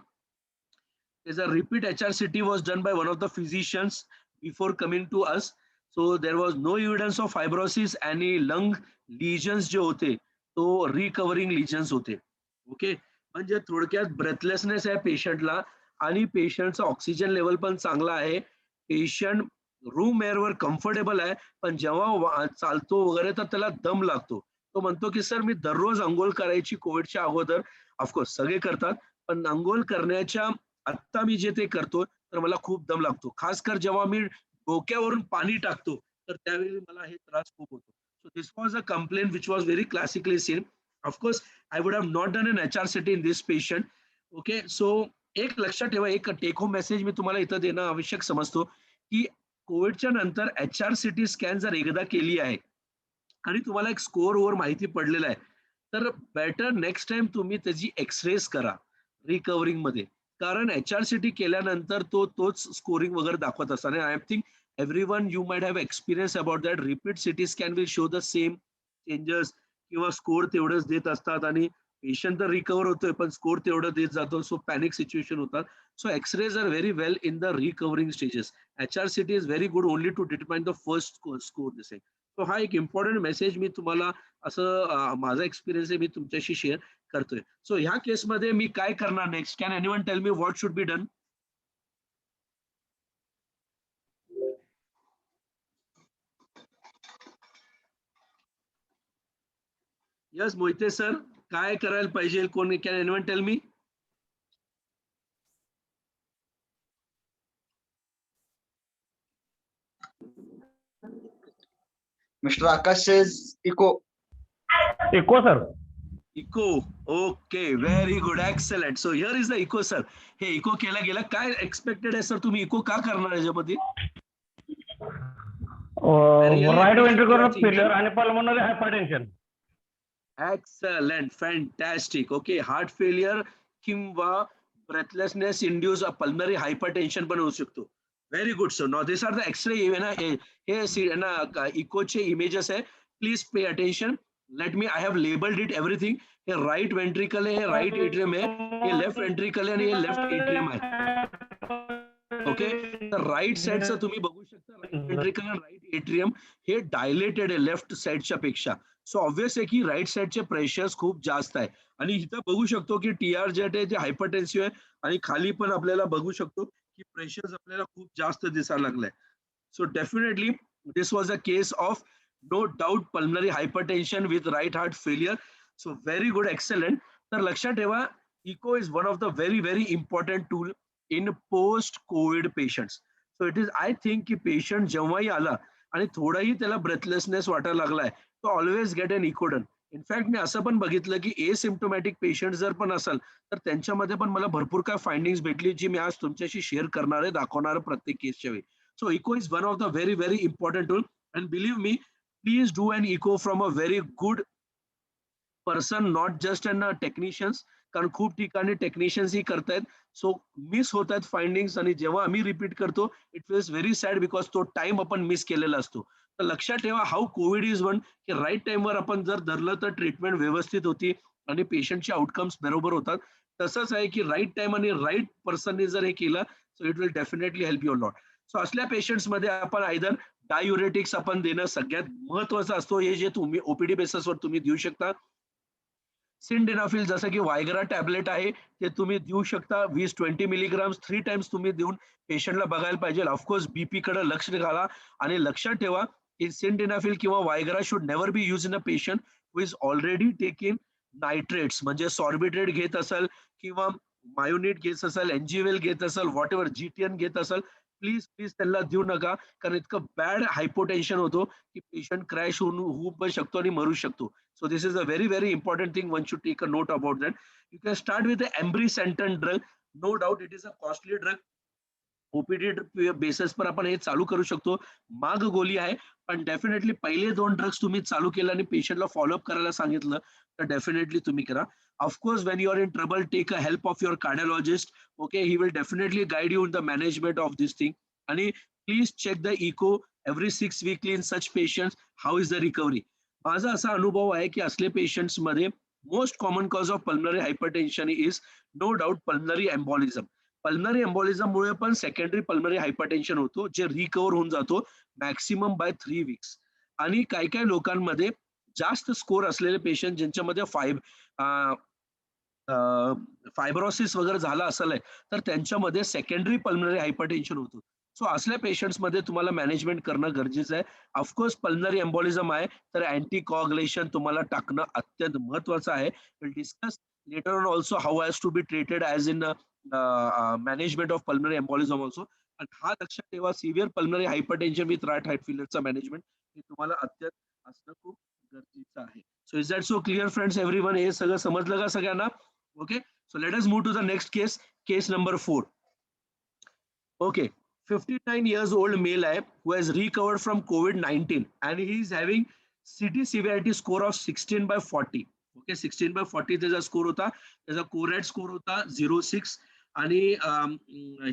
Speaker 3: त्याचा repeat HRCT was done by one of the physicians before coming to us. So there was no evidence of fibrosis आणि lung lesions जे होते तो रिकव्हरिंग lesions होते. ओके, म्हणजे थोडक्यात ब्रेथलेसनेस आहे पेशंटला आणि पेशंटचा ऑक्सिजन लेवल पण चांगला आहे. पेशंट रूम एअरवर कम्फर्टेबल आहे, पण जेव्हा चालतो वगैरे तर त्याला दम लागतो. तो म्हणतो की सर मी दररोज अंघोळ करायची कोविडच्या अगोदर. ऑफकोर्स सगळे करतात, पण अंघोळ करण्याच्या आत्ता मी जे ते करतो तर मला खूप दम लागतो. खास कर जेव्हा मी डोक्यावरून पाणी टाकतो तर त्यावेळी मला हे त्रास खूप होतो. So this was a complaint which was very classically seen. Of course I would have not done an HRCT in this patient. Okay, so एक लक्षात ठेवा, एक टेक होम मेसेज मी तुम्हाला इथं देणं आवश्यक समजतो की कोविडच्या नंतर HRCT स्कॅन जर एकदा केली आहे आणि तुम्हाला एक स्कोअरवर माहिती पडलेला आहे, तर बेटर नेक्स्ट टाइम तुम्ही त्याची एक्सरेस करा रिकव्हरिंग मध्ये. कारण HRCT केल्यानंतर तोच स्कोरिंग वगैरे दाखवत असतात. I think everyone you might have experience about that. Repeat CT scan will show the same changes किंवा स्कोर तेवढंच देत असतात आणि पेशंट तर रिकव्हर होतोय पण स्कोर तेवढं देत जातो. सो पॅनिक सिच्युएशन होतात. So X rays are very well in the recovering stages. HRCT is very good only to determine the first score this. So हा एक इम्पॉर्टंट मेसेज मी तुम्हाला असं माझा एक्सपिरियन्स आहे मी तुमच्याशी शेअर करतोय. सो ह्या केसमध्ये मी काय करणार next? Can anyone tell me what should be done? Yes Mohite sir, काय करायला पाहिजे? कोण can anyone tell me?
Speaker 1: Mr. Akash says echo.
Speaker 4: Echo, sir.
Speaker 3: Echo. Okay, very good, excellent. So here is the echo sir. हे echo केला गेला, काय expected आहे sir? तुम्ही इको का करणार याच्यामध्ये?
Speaker 4: Right ventricular failure and pulmonary hypertension.
Speaker 3: Excellent, fantastic. Okay, heart failure किंवा ब्रेथलेसनेस इंड्यूस पल्मनरी हायपरटेन्शन पण होऊ शकतो. Very good sir. Now this are the X ray ना, हे ना इकोचे इमेजेस आहे. Please pay attention. Let me, I have labelled it everything. हे राईट वेंट्रिकल आहे, हे राईट एट्रियम आहे, हे लेफ्ट वेंट्रिकल आहे आणि हे लेफ्ट एट्रियम आहे. ओके, तर राईट साइडचं तुम्ही बघू शकता, राईट वेंट्रिकल आणि राईट एट्रियम हे डायलेटेड आहे लेफ्ट साइडच्या पेक्षा. सो ऑब्व्हियस आहे की राईट साइडचे प्रेशर्स खूप जास्त आहे. आणि इथं बघू शकतो की टीआर जेट आहे ते हायपरटेन्सिव्ह आहे आणि खाली पण आपल्याला बघू शकतो की प्रेशर्स आपल्याला खूप जास्त दिसायला लागलाय. So definitely this was a case of no doubt pulmonary hypertension with right heart failure. So very good, excellent. तर लक्षात ठेवा, echo is one of the very very important tool in post COVID patients. So it is, I think की patient जेव्हाही आला आणि थोडाही त्याला breathlessness वाटायला लागलाय, तो always get an echo done. In fact मी असं पण बघितलं की एसिम्प्टोमॅटिक पेशंट जर पण असेल तर त्यांच्यामध्ये पण मला भरपूर काय फाइंडिंग्स भेटली, जी मी आज तुमच्याशी शेअर करणार आहे, दाखवणार आहे प्रत्येक केसच्या वेळी. So echo is one of the very very important tool. And believe me, please do an echo from a very good person, not just an technicians. कारण खूप ठिकाणी टेक्निशियन्स ही करतायत, सो मिस होत आहेत फाइंडिंग्स. आणि जेव्हा आम्ही रिपीट करतो, it feels very sad because तो टाइम आपण मिस केलेला असतो. तर लक्षात ठेवा, हाऊ कोविड इज वन, की राईट टाइमवर आपण जर धरलं तर ट्रीटमेंट व्यवस्थित होती आणि पेशंटचे आउटकम्स बरोबर होतात. तसंच आहे की राईट टाइम आणि राईट पर्सनने जर हे केलं, so it will definitely help you lot. So असल्या पेशंट्समध्ये आपण आयदर डायुरेटिक्स आपण देणं सगळ्यात महत्वाचं असतो, हे जे तुम्ही ओपीडी बेसिसवर तुम्ही देऊ शकता. सिंडेनाफिल जसं की वायग्रा टॅबलेट आहे, ते तुम्ही देऊ शकता 20-20 मिलीग्राम 3 टाइम्स तुम्ही देऊन पेशंटला बघायला पाहिजे. ऑफकोर्स बीपी कडे लक्ष घाला आणि लक्षात ठेवा की सिंडेनाफिल किंवा Viagra should never B use in a patient who is already taking nitrates, म्हणजे सॉर्बिट्रेट घेत असेल किंवा मायोनेट घेत असेल, एनजीवेल घेत असेल, व्हॉट एव्हर जीटीएन घेत असेल, प्लीज प्लीज त्यांना देऊ नका. कारण इतकं बॅड हायपोटेन्शन होतो की पेशंट क्रॅश होऊ पण शकतो आणि मरू शकतो. So this is a very, very important thing. One should take a note about that. You can start with the Embrecentan drug. No doubt it is a costly drug. OPD basis पर आपण हे चालू करू शकतो. माग गोली आहे, पण डेफिनेटली पहिले 2 ड्रग्स तुम्ही चालू केलं आणि पेशंटला फॉलोअप करायला सांगितलं तर डेफिनेटली तुम्ही करा. Of course when you are in trouble, take a help of your cardiologist. Okay, he will definitely guide you in the management of this thing. आणि please check the echo every 6 weekly in such patients. How is the recovery? माझा असा अनुभव आहे की असले patients मध्ये most common cause of pulmonary hypertension is no doubt pulmonary embolism. Pulmonary embolism मुळे पण सेकंडरी पल्मनरी हायपरटेन्शन होतो, जे रिकव्हर होऊन जातो मॅक्सिमम बाय 3 वीक्स. आणि काही काही लोकांमध्ये जास्त स्कोर असलेले पेशंट ज्यांच्यामध्ये फायब्रोसिस वगैरे झाला असेल तर त्यांच्यामध्ये सेकंडरी पल्मनरी हायपरटेन्शन होतो. सो असल्या पेशंट्समध्ये तुम्हाला मॅनेजमेंट करणं गरजेचं आहे. ऑफकोर्स पल्मनरी एम्बॉलिझम आहे तर अँटीकॉग्युलेशन तुम्हाला टाकणं अत्यंत महत्वाचं आहे. Will discuss later on also how has to be treated as in management of pulmonary embolism also. आणि हा लक्षात ठेवा, severe pulmonary hypertension with right heart फेलियरचा मॅनेजमेंट हे तुम्हाला अत्यंत असणं खूप गरजेचं आहे. So is that so clear friends everyone? हे सगळं समजलं का सगळ्यांना? Okay, so let us move to the next case, case number 4. Okay, 59 years old male hai, who has recovered from COVID-19 and he is having CT severity score of 16/40. Okay, 16/40 त्याचा score होता. त्याचा कोरॅट score होता 06 आणि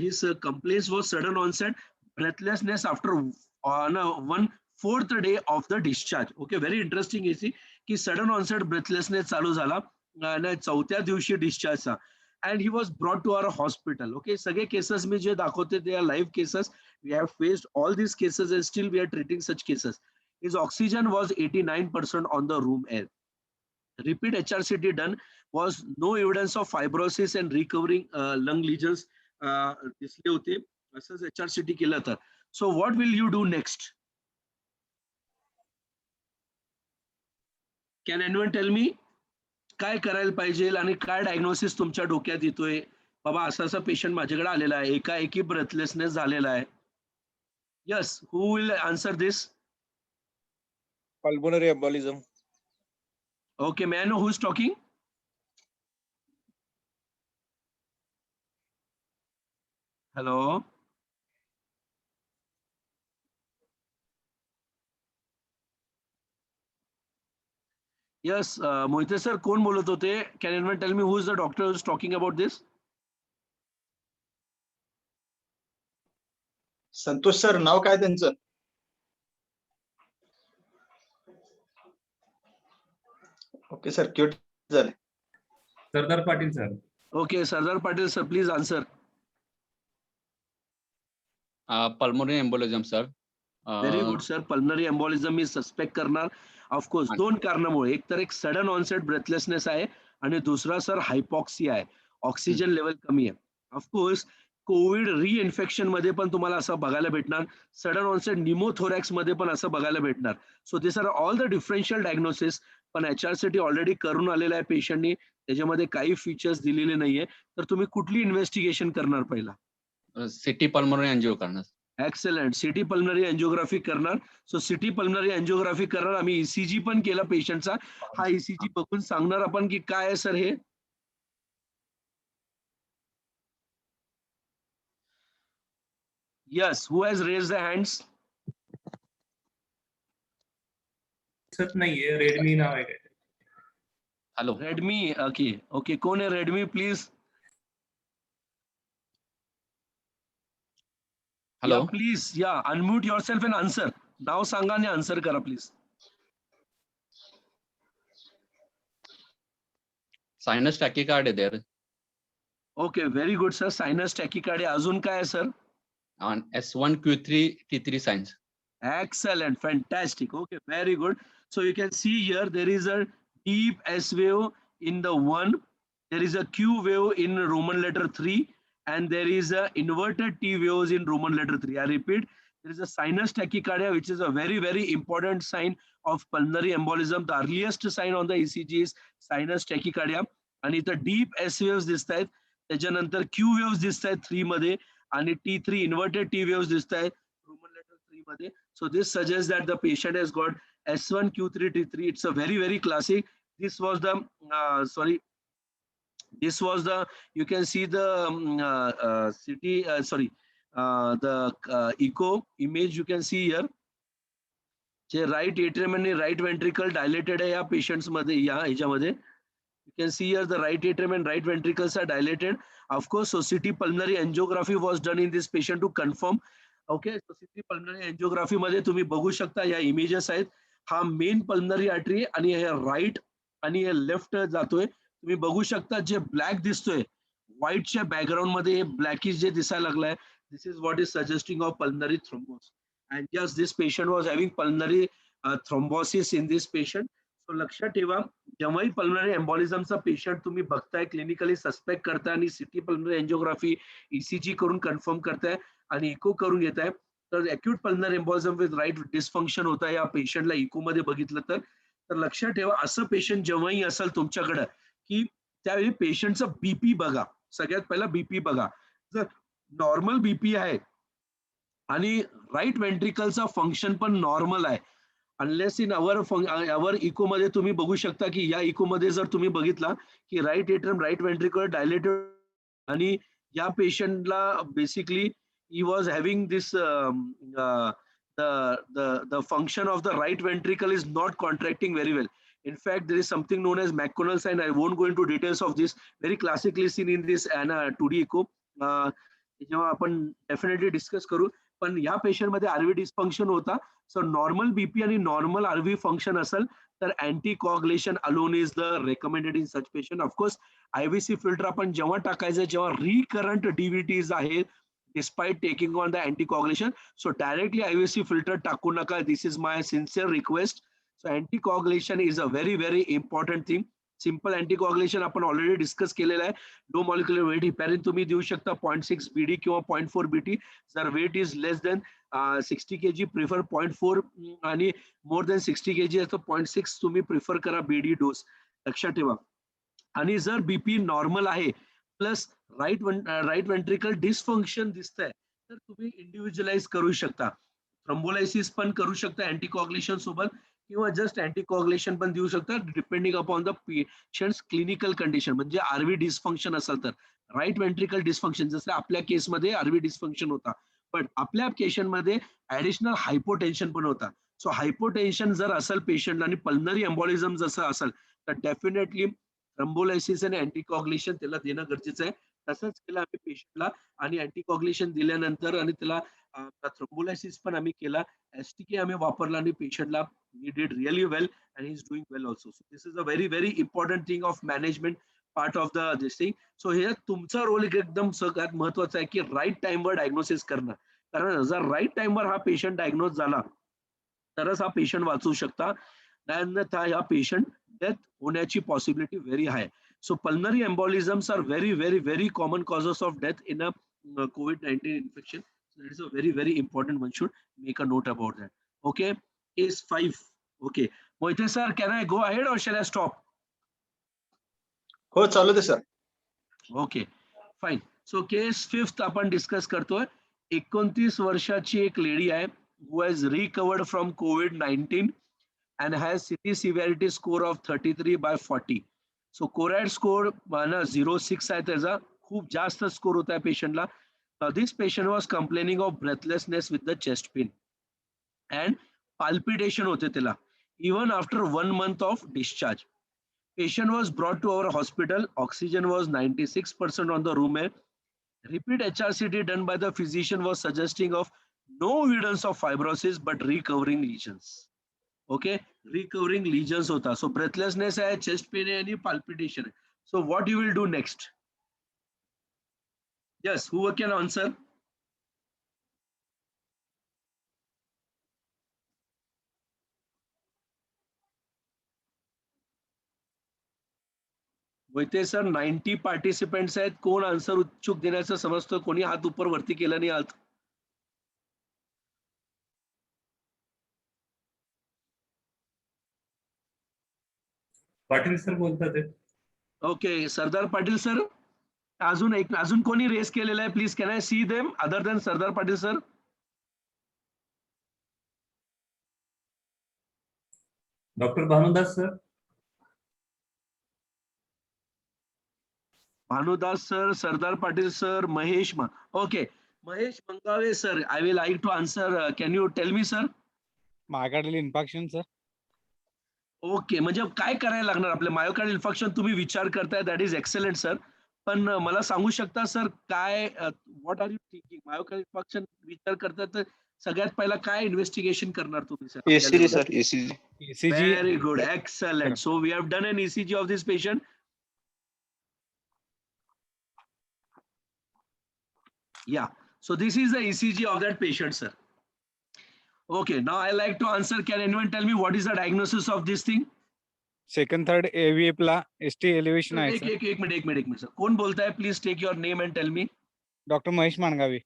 Speaker 3: his complaints was sudden onset breathlessness after on 1/4 day of the discharge. Okay, very interesting is की sudden onset breathlessness चालू झाला आणि 4थ्या दिवशी डिस्चार्जचा. And he was brought to our hospital. Okay, सगळे केसेस मी जे दाखवते ते live cases. We have faced all these cases and still we are treating such cases. His oxygen was 89% on the room air. Repeat HRCT done, was no evidence of fibrosis and recovering lung lesions दिसले होते. असंच HRCT केलं तर. So what will you do next? Can anyone tell me? काय करायला पाहिजे आणि काय डायग्नोसिस तुमच्या डोक्यात येतोय? बाबा असा पेशंट माझ्याकडे आलेला आहे, एकाएकी ब्रेथलेसनेस झालेला आहे. Yes, who will answer this?
Speaker 2: Pulmonary embolism.
Speaker 3: Okay, may I know who's talking? Hello. Yes, Mohite sir, कोण बोलत होते? Can anyone tell me who is the doctor who's talking about this?
Speaker 1: Santosh sir, नाव काय त्यांचं? Okay sir, क्यूट झाले.
Speaker 5: Sardar Patil sir.
Speaker 3: Okay, Sardar Patil sir, please answer.
Speaker 8: Pulmonary embolism, sir.
Speaker 3: Very good sir. Pulmonary embolism me suspect करणार. Of course दोन कारणामुळे, एक तर एक सडन ऑनसेट ब्रेथलेसनेस आहे आणि दुसरा सर हायपॉक्सिया आहे, ऑक्सिजन लेवल कमी आहे. ऑफकोर्स कोविड रिइन्फेक्शन मध्ये पण तुम्हाला असं बघायला भेटणार, सडन ऑनसेट निमोथोरॅक्स मध्ये पण असं बघायला भेटणार. So this are all the differential diagnosis. पण HRCT ऑलरेडी करून आलेला आहे पेशंटनी, त्याच्यामध्ये काही फीचर्स दिलेले नाहीये. तर तुम्ही कुठली इन्व्हेस्टिगेशन करणार पहिला?
Speaker 8: CT pulmonary angio करणार.
Speaker 3: एक्सेलंट. सिटी पल्मनरी एंजिओग्राफी करणार. सो सिटी पल्मनरी एंजिओग्राफी करणार. आम्ही ECG पण केला पेशंटचा. हा ECG बघून सांगणार आपण की काय आहे सर हे. Yes, who has raised the hands?
Speaker 5: दिसत नाहीये, रेडमी नाव आहे काय?
Speaker 8: हॅलो.
Speaker 3: Redmi. Okay, okay. कोण आहे Redmi प्लीज?
Speaker 8: हॅलो.
Speaker 3: प्लीज या अनम्यूट युअरसेल्फ अँड आन्सर. नाव सांगा आणि आन्सर करा प्लीज.
Speaker 8: सायनस टॅकिकार्ड आहे there.
Speaker 3: Okay, very good sir. Sinus tachycardia. अजून काय आहे sir?
Speaker 8: S1 Q3 T3 signs.
Speaker 3: Excellent, fantastic. Okay, very good. So you can see here there is a deep S wave in the 1, there is a Q wave in Roman letter 3, and there is a inverted T waves in Roman letter 3. I repeat, there is a sinus tachycardia, which is a very, very important sign of pulmonary embolism. The earliest sign on the ECG is sinus tachycardia. आणि इथं deep S waves दिसत आहेत, त्याच्यानंतर Q waves दिसत आहेत 3 मध्ये, आणि T3 inverted T waves दिसत आहेत Roman letter 3 मध्ये. So this suggests that the patient has got S1 Q3 T3. It's a very, very classic. This was the this was the, you can see the echo image you can see here. जे right atrium आणि right ventricle dilated आहे या patients मध्ये, या ह्याच्यामध्ये you can see here the right atrium and right ventricles are dilated. Of course, so CT pulmonary angiography was done in this patient to confirm. Okay, so CT pulmonary angiography मध्ये तुम्ही बघू शकता या images आहेत. हा main pulmonary artery आणि हे right आणि हे लेफ्ट जातोय. तुम्ही बघू शकता जे ब्लॅक दिसतोय व्हाईटच्या बॅकग्राऊंड मध्ये, हे ब्लॅकिश जे दिसायला लागलाय, this is what is suggesting of pulmonary thrombosis. And just this patient was having pulmonary thrombosis in this patient. So लक्षात ठेवा, जेव्हाही पल्मनरी एम्बॉलिझमचा पेशंट तुम्ही बघताय, क्लिनिकली सस्पेक्ट करताय आणि सिटी पल्मनरी एंजिओग्राफी ECG करून कन्फर्म करताय आणि इको करून घेताय, तर acute pulmonary embolism with right dysfunction होत आहे या पेशंटला इको मध्ये बघितलं तर लक्षात ठेवा, असं पेशंट जेव्हाही असेल तुमच्याकडं की त्यावेळी पेशंटचं बीपी बघा. सगळ्यात पहिला बीपी बघा. जर नॉर्मल बीपी आहे आणि राईट वेंट्रिकलचा फंक्शन पण नॉर्मल आहे, अनलेस इन अवर इको मध्ये तुम्ही बघू शकता की या इको मध्ये जर तुम्ही बघितला की right atrium right ventricle dilated आणि या पेशंटला basically he was having this the function of the right ventricle is not contracting very well. In fact, there is something known as McConnell sign. I won't go into details of this. Very classically seen in this ANA 2D echo. जेव्हा आपण definitely discuss करू. पण या patient मध्ये RV dysfunction होता. So normal BP आणि normal RV function असेल तर anticoagulation alone is the recommended in such patient. Of course IVC filter आपण जेव्हा टाकायचं जेव्हा रिकरंट DVTs आहेत, despite taking on the anticoagulation, so directly IVC filter टाकू नका. This is my sincere request. So anticoagulation is a very, very important thing. Simple anticoagulation आपण already discuss केलेला आहे. लो मॉलिक्युलर वेट हिपॅरिन तुम्ही देऊ शकता 0.6 BD किंवा 0.4 BT. जर weight is less than 60 kg prefer 0.4 आणि मोर देन 60 kg आहे तर 0.6 तुम्ही प्रिफर करा BD डोस. लक्षात ठेवा. आणि जर बीपी नॉर्मल आहे प्लस राईट वेंट्रिकल डिस्फंक्शन दिसतंय तर तुम्ही इंडिव्हिज्युअलाइज करू शकता. थ्रोम्बोलायसिस पण करू शकता अँटीकॉग्युलेशन सोबत किंवा जस्ट अँटीकॉग्युलेशन पण देऊ शकता depending upon the patients clinical condition. म्हणजे आरव्ही डिस्फंक्शन असेल तर राईट वेंट्रिकल डिस्फंक्शन जसं आपल्या केसमध्ये आरव्ही डिस्फंक्शन होता, पण आपल्या केसमध्ये ऍडिशनल हायपोटेन्शन पण होता. सो हायपोटेन्शन जर असेल पेशंट आणि पल्मनरी एम्बॉलिझम जसं असेल तर डेफिनेटली थ्रोम्बोलायसिस आणि अँटीकॉग्युलेशन त्याला देणं गरजेचं आहे. तसंच केलं आम्ही पेशंटला आणि अँटीकॉग्युलेशन दिल्यानंतर आणि त्याला थ्रोम्बोलायसिस पण आम्ही केला. एसटीके आम्ही वापरला आणि पेशंटला he did really well and he's doing well also. So this is a very very important thing of management part of the this thing. So हे तुमचा रोल एकदम सगळ्यात महत्वाचा आहे की राईट टाइमवर डायग्नोसिस करणं. कारण जर राईट टाइमवर हा पेशंट डायग्नोज झाला तरच हा पेशंट वाचू शकता. अन्यथा हा पेशंट डेथ होण्याची possibility very high. So pulmonary embolisms are very very very common causes of death in a COVID-19 infection. So that is a very very important. One should make a note about that. Okay. Case 5. Okay. Moite sir, can I go ahead or shall I stop?
Speaker 1: हो चालू दे sir.
Speaker 3: Okay. Fine. So case 5th आपण discuss करतोय. 29 वर्षाची एक lady आहे who has recovered from COVID-19 and has city severity score of 33/40. So CORAD score 0.6 आहे त्याचा. खूप जास्त स्कोर होता आहे पेशंटला. This patient was complaining of breathlessness with the chest pain and palpitation होते त्याला even after 1 month of discharge. Patient was brought to our hospital. Oxygen was 96% on the room. Repeat HRCT done by the physician was suggesting of no evidence of fibrosis but recovering lesions. Okay, recovering lesions hota. So breathlessness hai, chest pain hai, and palpitation hai. So what you will do next? Yes, who can answer? Mohite sir 90 participants आहेत. कोण answer उत्सुक देण्याचं समजतं? कोणी हात उपर वरती केला नाही आज?
Speaker 5: पाटील सर बोलतात ते.
Speaker 3: Okay, Sardar Patil sir. अजून कोणी रेस केलेला आहे? Please can I see them other than Sardar Patil sir?
Speaker 5: Doctor Bhanudas sir.
Speaker 3: Bhanudas sir, Sardar Patil sir, Mahesh okay, Mahesh Mangave sir, I will like to answer. Can you tell me sir?
Speaker 4: Myocardial infection sir.
Speaker 3: Okay, म्हणजे काय करायला लागणार आपल्या myocardial infection तुम्ही विचार करताय, दॅट इज एक्सलेंट सर. पण मला सांगू शकता सर काय what are you thinking? Myocardial infection विचार करताय तर सगळ्यात पहिला काय इन्व्हेस्टिगेशन करणार तुम्ही sir?
Speaker 7: ECG sir, ECG.
Speaker 3: Very good, excellent. So we have done an ECG of this patient. Yeah, so this is the ECG of that patient, sir. Okay, now I like to answer. Can anyone tell me what is the diagnosis of this thing?
Speaker 4: Second third AVF ला ST elevation आहे sir.
Speaker 3: एक minute sir. कोण बोलताय? Please take your name and tell me.
Speaker 4: Doctor Mahesh Mangave.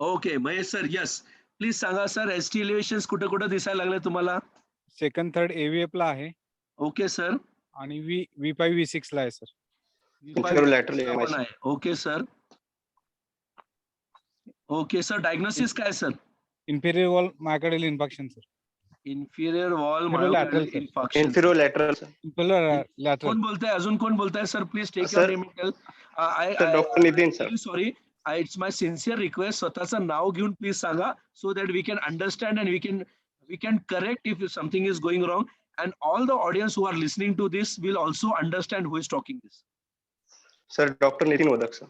Speaker 3: Okay, Mahesh sir, yes. Please सांगा sir, ST elevation कुठे कुठे दिसायला लागले तुम्हाला?
Speaker 4: सेकंड थर्ड AVF ला आहे
Speaker 3: ओके सर.
Speaker 4: आणि V5 V6 ला आहे सर.
Speaker 7: Inferolateral AMI.
Speaker 3: आहे. Okay sir. Okay sir, diagnosis काय sir?
Speaker 4: Inferior wall myocardial infection sir.
Speaker 3: Inferior wall
Speaker 4: Inferior
Speaker 3: infection.
Speaker 7: Inferolateral sir.
Speaker 4: Lateral.
Speaker 3: कोण बोलताय? अजून कोण बोलताय sir? Please take
Speaker 7: Sir.
Speaker 3: Your name and tell.
Speaker 7: Sir doctor Nitin sir.
Speaker 3: Sorry, it's my sincere request. स्वतःचं नाव घेऊन please सांगा so that we can understand and we can correct if something is going wrong and all the audience who are listening to this will also understand who is talking this.
Speaker 7: Sir doctor Nitin Wadak sir.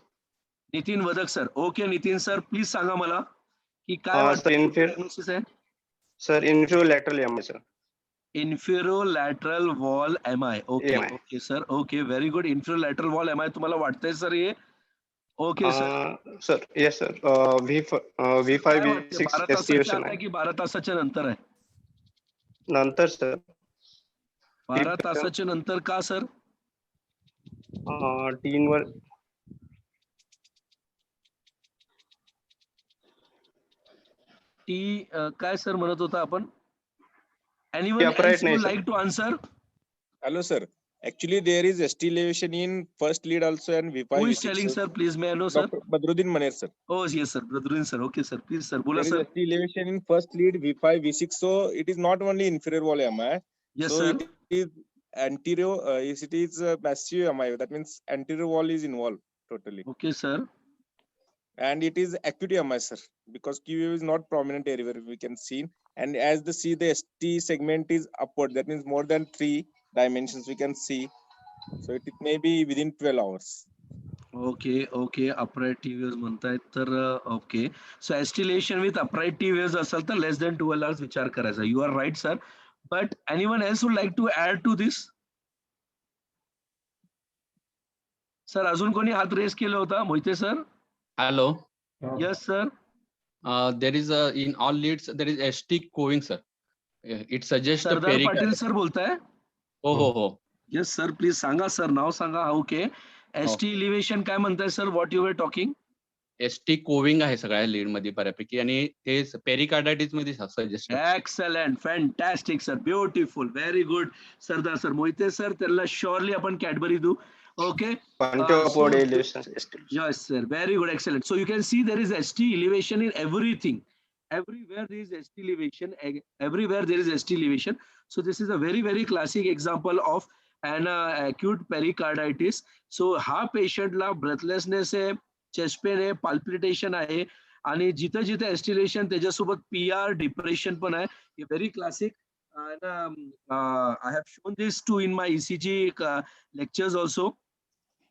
Speaker 3: Nitin Wadak sir. Okay Nitin sir, please सांगा मला की काय
Speaker 7: sir
Speaker 3: diagnosis आहे?
Speaker 7: Sir inferolateral AMI sir.
Speaker 3: Inferolateral wall MI. Okay
Speaker 7: MI.
Speaker 3: Okay sir. Okay, very good. Inferolateral wall MI तुम्हाला वाटतंय sir हे? Okay sir.
Speaker 7: Sir yes sir. V5 V6 estimation आहे.
Speaker 3: की 12 तासाच्या नंतर आहे?
Speaker 7: नंतर सर
Speaker 3: 12 तासाच्या नंतर का सर?
Speaker 7: टीन वर
Speaker 3: टी काय सर म्हणत होता आपण?
Speaker 7: upright नाही, sir.
Speaker 3: Like to answer?
Speaker 2: Hello sir. Actually, there is ST elevation in first lead also and V5.
Speaker 3: Who is
Speaker 2: V6.
Speaker 3: telling, sir? Please, may I know, sir?
Speaker 2: Dr. Badruddin Maner, sir.
Speaker 3: Oh, yes, sir. Badruddin, sir. Okay, sir. Please, sir. Bola,
Speaker 2: There is
Speaker 3: sir.
Speaker 2: ST elevation in first lead, V5, V6. So it is not only inferior wall MI.
Speaker 3: Yes,
Speaker 2: So
Speaker 3: sir.
Speaker 2: it is anterior, it is massive MI. That means anterior wall is involved totally.
Speaker 3: Okay, sir.
Speaker 2: And it is acute MI, sir, because QA is not prominent everywhere we can see. And as the ST segment is upward, that means more than 3 dimensions we can see. So it may be within 12 hours.
Speaker 3: Okay upright TVS म्हणतायत तर okay so elevation with upright TVS असेल तर less than 12 hours विचार करायचा. You are right sir. But anyone else would like to add to this? Sir अजून कोणी हात raise केला होता? Mohite sir.
Speaker 8: Hello.
Speaker 3: Yes sir.
Speaker 8: There is in all leads there is ST coving, sir. It suggests the
Speaker 3: Sardar Patil
Speaker 8: pericarditis.
Speaker 3: Sir बोलताय?
Speaker 8: हो.
Speaker 3: Yes sir. Please सांगा sir, नाव सांगा. Okay. ST elevation काय म्हणताय sir? What you were talking?
Speaker 8: ST coving आहे सगळ्या lead मध्ये बऱ्यापैकी आणि ते पेरिकार्डायटिस मध्ये suggest.
Speaker 3: Excellent, fantastic sir, beautiful, very good. Sardar sir, Mohite sir, त्याला श्योरली आपण कॅडबरी देऊ. Okay.
Speaker 7: Upward elevation.
Speaker 3: Yes, sir. Very good. Excellent. So you can see there is ST elevation in everything. Everywhere there is ST elevation. Everywhere there is ST elevation. So this is a very, very classic example of an acute pericarditis. So हा patient ला breathlessness आहे, chest pain आहे, palpitation आहे आणि जिथे जिथे ST elevation त्याच्यासोबत PR depression पण आहे. हे very classic. I have shown this too in my ECG lectures also.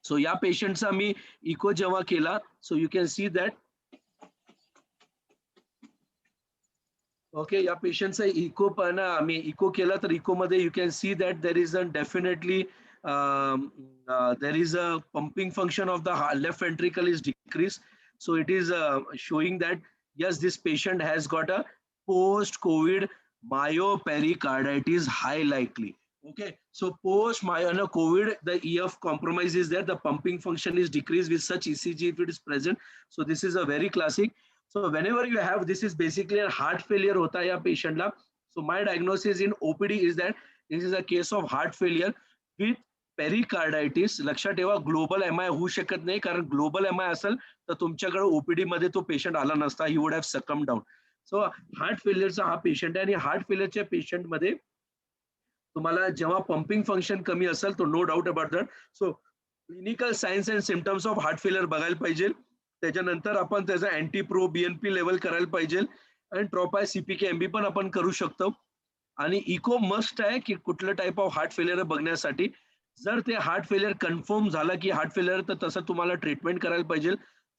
Speaker 3: So या पेशंटचा मी इको जेव्हा केला, so you can see that okay या पेशंटचा इको पण आम्ही इको केला तर इको मध्ये you can see that there is definitely there is a pumping function of the left ventricle is decreased. So it is showing that yes, this patient has got a post-COVID myopericarditis high likely. Okay, so post COVID, the EF compromise is there. The pumping function is decreased with such ECG if it is present. So this is a very classic. So whenever you have this is basically a heart failure hota ya patient la. So my diagnosis in OPD is that this is a case of heart failure with pericarditis. लक्षात ठेवा global MI होऊ शकत नाही कारण global MI असेल तर तुमच्याकडे OPD मध्ये तो पेशंट आला नसता. He would have succumbed down. So heart फेलियरचा हा पेशंट आहे आणि हार्ट फेलियरच्या पेशंट मध्ये तुम्हाला जेव्हा पंपिंग फंक्शन कमी असेल तो no doubt about that. So clinical science and symptoms of heart failure बघायला पाहिजे. त्याच्यानंतर आपण त्याचा अँटी प्रो BNP लेवल करायला पाहिजे आणि ट्रॉपाय CPK MB पण आपण करू शकतो. आणि इको मस्ट आहे की कुठलं टाईप ऑफ हार्ट फेलियर बघण्यासाठी. जर ते हार्ट फेलियर कन्फर्म झाला की हार्ट फेलियर तर तसं तुम्हाला ट्रीटमेंट करायला पाहिजे.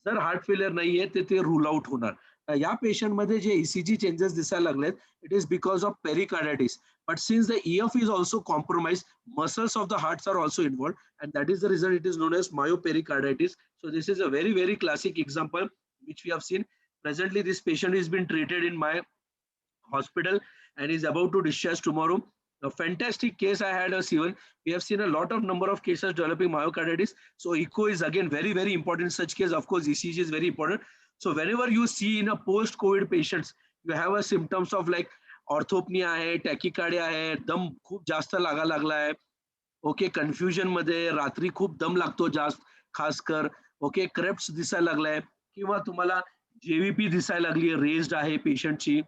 Speaker 3: जर हार्ट फेलियर नाहीये तर ते रूल आउट होणार. या पेशंट मध्ये जे ECG चेंजेस दिसायला लागलेत it is because of pericarditis. But since the EF is also compromised, muscles of the hearts are also involved, and that is the reason it is known as myopericarditis. So this is a very, very classic example which we have seen. Presently, this patient is being treated in my hospital and is about to discharge tomorrow. A fantastic case I had even. We have seen a lot of number of cases developing myocarditis. So echo is again very, very important in such case. Of course, ECG is very important. So whenever you see in a post-COVID patients, you have a symptoms of like orthopnoea आहे, टॅकिकार्डिया आहे, दम खूप जास्त लागा लागलाय. Okay, confusion मध्ये रात्री खूप दम लागतो जास्त खास कर. ओके, क्रेप्स दिसायला लागलाय किंवा तुम्हाला JVP दिसायला लागली रेज्ड आहे पेशंटची,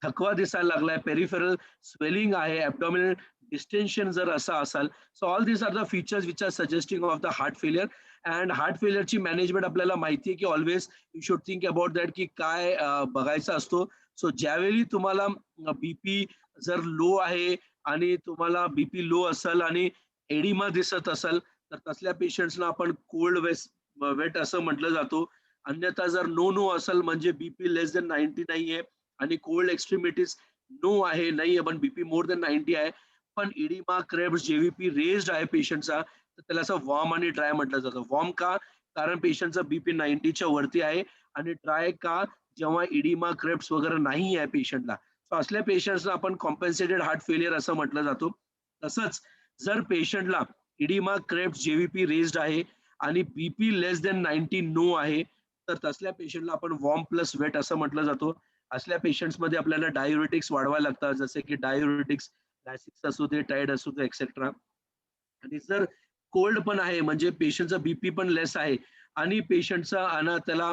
Speaker 3: थकवा दिसायला लागलाय, पेरिफेरल स्वेलिंग आहे, ॲब्डोमिनल डिस्टेन्शन जर असं असाल. So all this are the features which are suggesting of the heart failure. And heart फेलियरची मॅनेजमेंट आपल्याला माहिती आहे की always you should think about that की काय बघायचं असतो. सो ज्यावेळी तुम्हाला बीपी जर लो आहे आणि तुम्हाला बीपी लो असेल आणि एडिमा दिसत असेल तर तसल्या पेशंट्सना आपण कोल्ड वेट असं म्हटलं जातो. अन्यथा जर नो असेल म्हणजे बीपी लेस देन 90 नाहीये आणि कोल्ड एक्स्ट्रीमिटीज नो आहे नाहीये पण बीपी मोर देन 90 आहे पण एडिमा क्रेब्स JVP रेज्ड आहे पेशंटचा तर त्याला असं वॉर्म आणि ड्राय म्हटलं जातं. वॉर्म का? कारण पेशंटचा बीपी 90च्या वरती आहे आणि ड्राय का? जेव्हा इडिमा क्रेप्स वगैरे नाही आहे पेशंटला. सो असल्या पेशंट्सला आपण कॉम्पेन्सेटेड हार्ट फेलियर असं म्हटलं जातो. तसंच जर पेशंटला इडिमा क्रेप्स JVP रेज्ड आहे आणि बीपी लेस देन 90 नो आहे तर तसल्या पेशंटला आपण वॉर्म प्लस वेट असं म्हटलं जातो. असल्या पेशंट्स मध्ये आपल्याला डायुरेटिक्स वाढवायला लागतात जसे की डायुरेटिक्स लॅसिक्स असू दे, टाईड असू दे एक्सेट्रा. आणि जर कोल्ड पण आहे म्हणजे पेशंटचा बीपी पण लेस आहे आणि पेशंटचा त्याला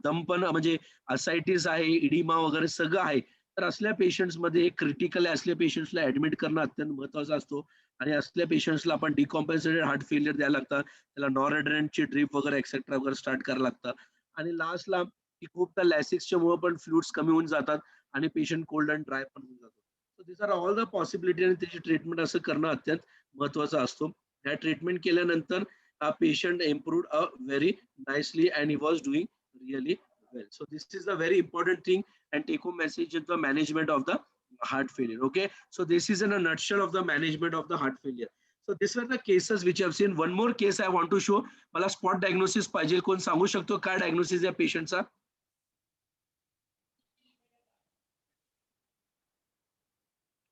Speaker 3: दम पण म्हणजे असायटिस आहे, इडिमा वगैरे सगळं आहे, तर असल्या पेशंट्समध्ये क्रिटिकल असल्या पेशंट्सला ऍडमिट करणं अत्यंत महत्वाचं असतो. आणि असल्या पेशंट्सला आपण डिकॉम्पेन्सेटेड हार्ट फेलियर द्यायला लागतं, त्याला नॉरएड्रेनची ड्रीप वगैरे एक्सेट्रा वगैरे स्टार्ट करायला लागतं. आणि लास्टला खूपदा लॅसिक्सच्या मुळे पण फ्लुइड्स कमी होऊन जातात आणि पेशंट कोल्ड अँड ड्राय पण होऊन जातो. So this are all the possibility आणि त्याची ट्रीटमेंट असं करणं अत्यंत महत्वाचं असतो. या ट्रीटमेंट केल्यानंतर patient improved very nicely and he was doing really well. So this is a very important thing and take home message in the management of the heart failure. Okay, so this is in a nutshell of the management of the heart failure. So these were the cases which I've seen. One more case I want to show. मला spot diagnosis पाहिजे. कोण सांगू शकतो काय diagnosis या पेशंटचा?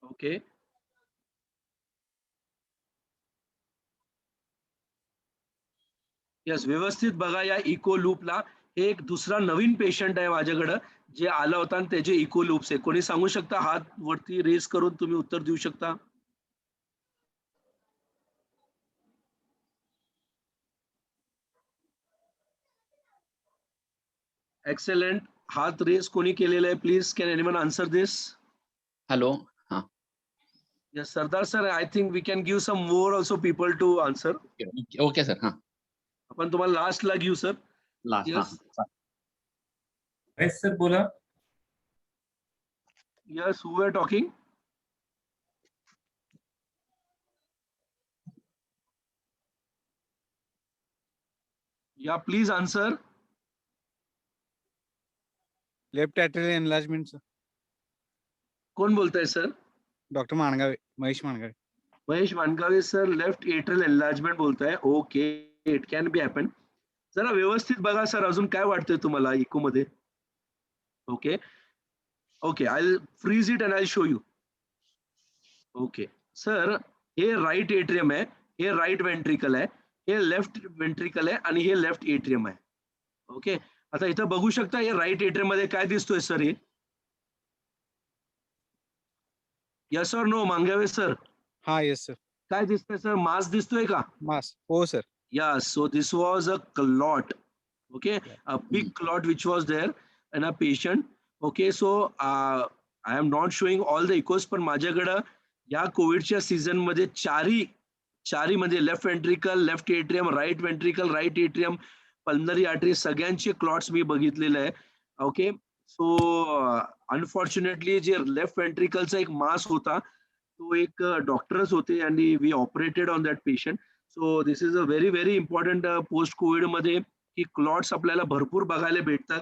Speaker 3: Okay. Yes, व्यवस्थित बघा या इको लूपला. हे एक दुसरा नवीन पेशंट आहे माझ्याकडं जे आला होता आणि त्याचे इको लूप्स आहे. कोणी सांगू शकता? हात वरती रेस करून तुम्ही उत्तर देऊ शकता. एक्सेलेंट. हात रेस कोणी केलेला आहे? Please can anyone answer this?
Speaker 8: Hello. हा.
Speaker 3: Yes Sardar sir, I think we can give some more also people to answer.
Speaker 8: Okay sir. हा.
Speaker 3: आपण तुम्हाला लास्टला घेऊ सर.
Speaker 8: लास्ट.
Speaker 3: यस
Speaker 5: महेश सर बोला.
Speaker 3: Yes, who are talking? या please answer.
Speaker 9: Left atrial enlargement sir.
Speaker 3: कोण बोलताय सर?
Speaker 9: Doctor Mangave, Mahesh Mangave.
Speaker 3: Mahesh Mangave sir, left atrial enlargement बोलताय. Okay, it can be happen. जरा व्यवस्थित बघा सर, अजून काय वाटतंय तुम्हाला इको मध्ये? Okay okay, I will freeze it and I show you. Okay sir, हे राईट एट्रियम आहे, हे राईट वेंट्रिकल आहे, हे लेफ्ट वेंट्रिकल आहे आणि हे लेफ्ट एट्रियम आहे. ओके, आता इथं बघू शकता हे राईट एट्रियम मध्ये काय दिसतोय सर? हे यस और नो मांगावे सर?
Speaker 9: हा येस सर.
Speaker 3: काय दिसतंय सर? मास दिसतोय का?
Speaker 9: मास. हो sir.
Speaker 3: Yes, so this was a clot, okay, a big clot which was there in a patient. Okay, so I am not showing all the echoes, पण माझ्याकडे या कोविडच्या सीझन मध्ये चारी मध्ये left ventricle, left atrium, right ventricle, right atrium, pulmonary artery सगळ्यांचे clots मी बघितलेले आहे. ओके, सो अनफॉर्च्युनेटली जे लेफ्ट वेंट्रिकलचा एक मास होता तो एक डॉक्टरच होते आणि we operated on that patient. So this is a very very important post covid मध्ये की क्लॉट्स आपल्याला भरपूर बघायला भेटतात.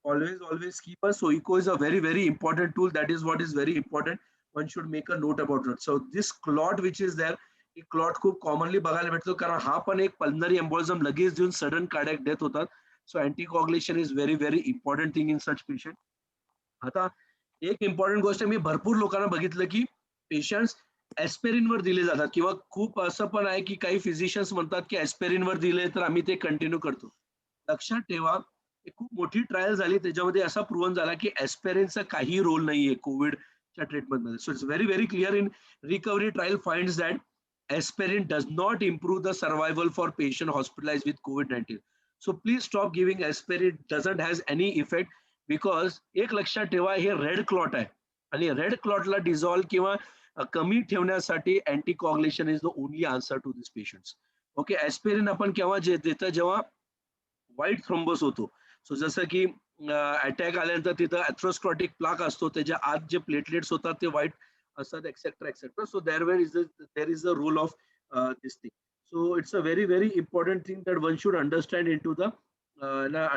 Speaker 3: Always keep a so echo is a very important tool. That is what is very important. One should make a note about it. So this clot which is there, ही clot खूप commonly बघायला भेटतो कारण हा पण एक pulmonary embolism लगेच देऊन सडन कार्डियक डेथ होतात. So anticoagulation is very important thing in such patient. आता एक इम्पॉर्टंट गोष्ट मी भरपूर लोकांना बघितलं की पेशंट्स ऍस्पेरिन वर दिले जातात किंवा खूप असं पण आहे की काही फिजिशियन्स म्हणतात की ऍस्पेरिन वर दिले तर आम्ही ते कंटिन्यू करतो. लक्षात ठेवा, खूप मोठी ट्रायल झाली त्याच्यामध्ये असा प्रूव्हन झाला की ऍस्पेरिनचा काही रोल नाहीये कोविडच्या ट्रीटमेंटमध्ये. So it's very clear in recovery trial finds that aspirin does not improve the survival for patient hospitalized with COVID-19. So please stop giving aspirin. Doesn't has any effect because एक लक्षात ठेवा, हे red clot आहे आणि red क्लॉटला dissolve किंवा कमी ठेवण्यासाठी anticoagulation is the only answer to this patients. Okay, aspirin आपण केव्हा देतं? जेव्हा व्हाईट थ्रोम्बस होतो. सो जसं की अटॅक आल्यानंतर तिथं ॲथ्रोस्क्लेरोटिक प्लाक असतो, त्याच्या आत जे प्लेटलेट्स होतात ते व्हाईट असतात, etcetera. So there is a role of this thing. So it's a very important thing that one should understand into the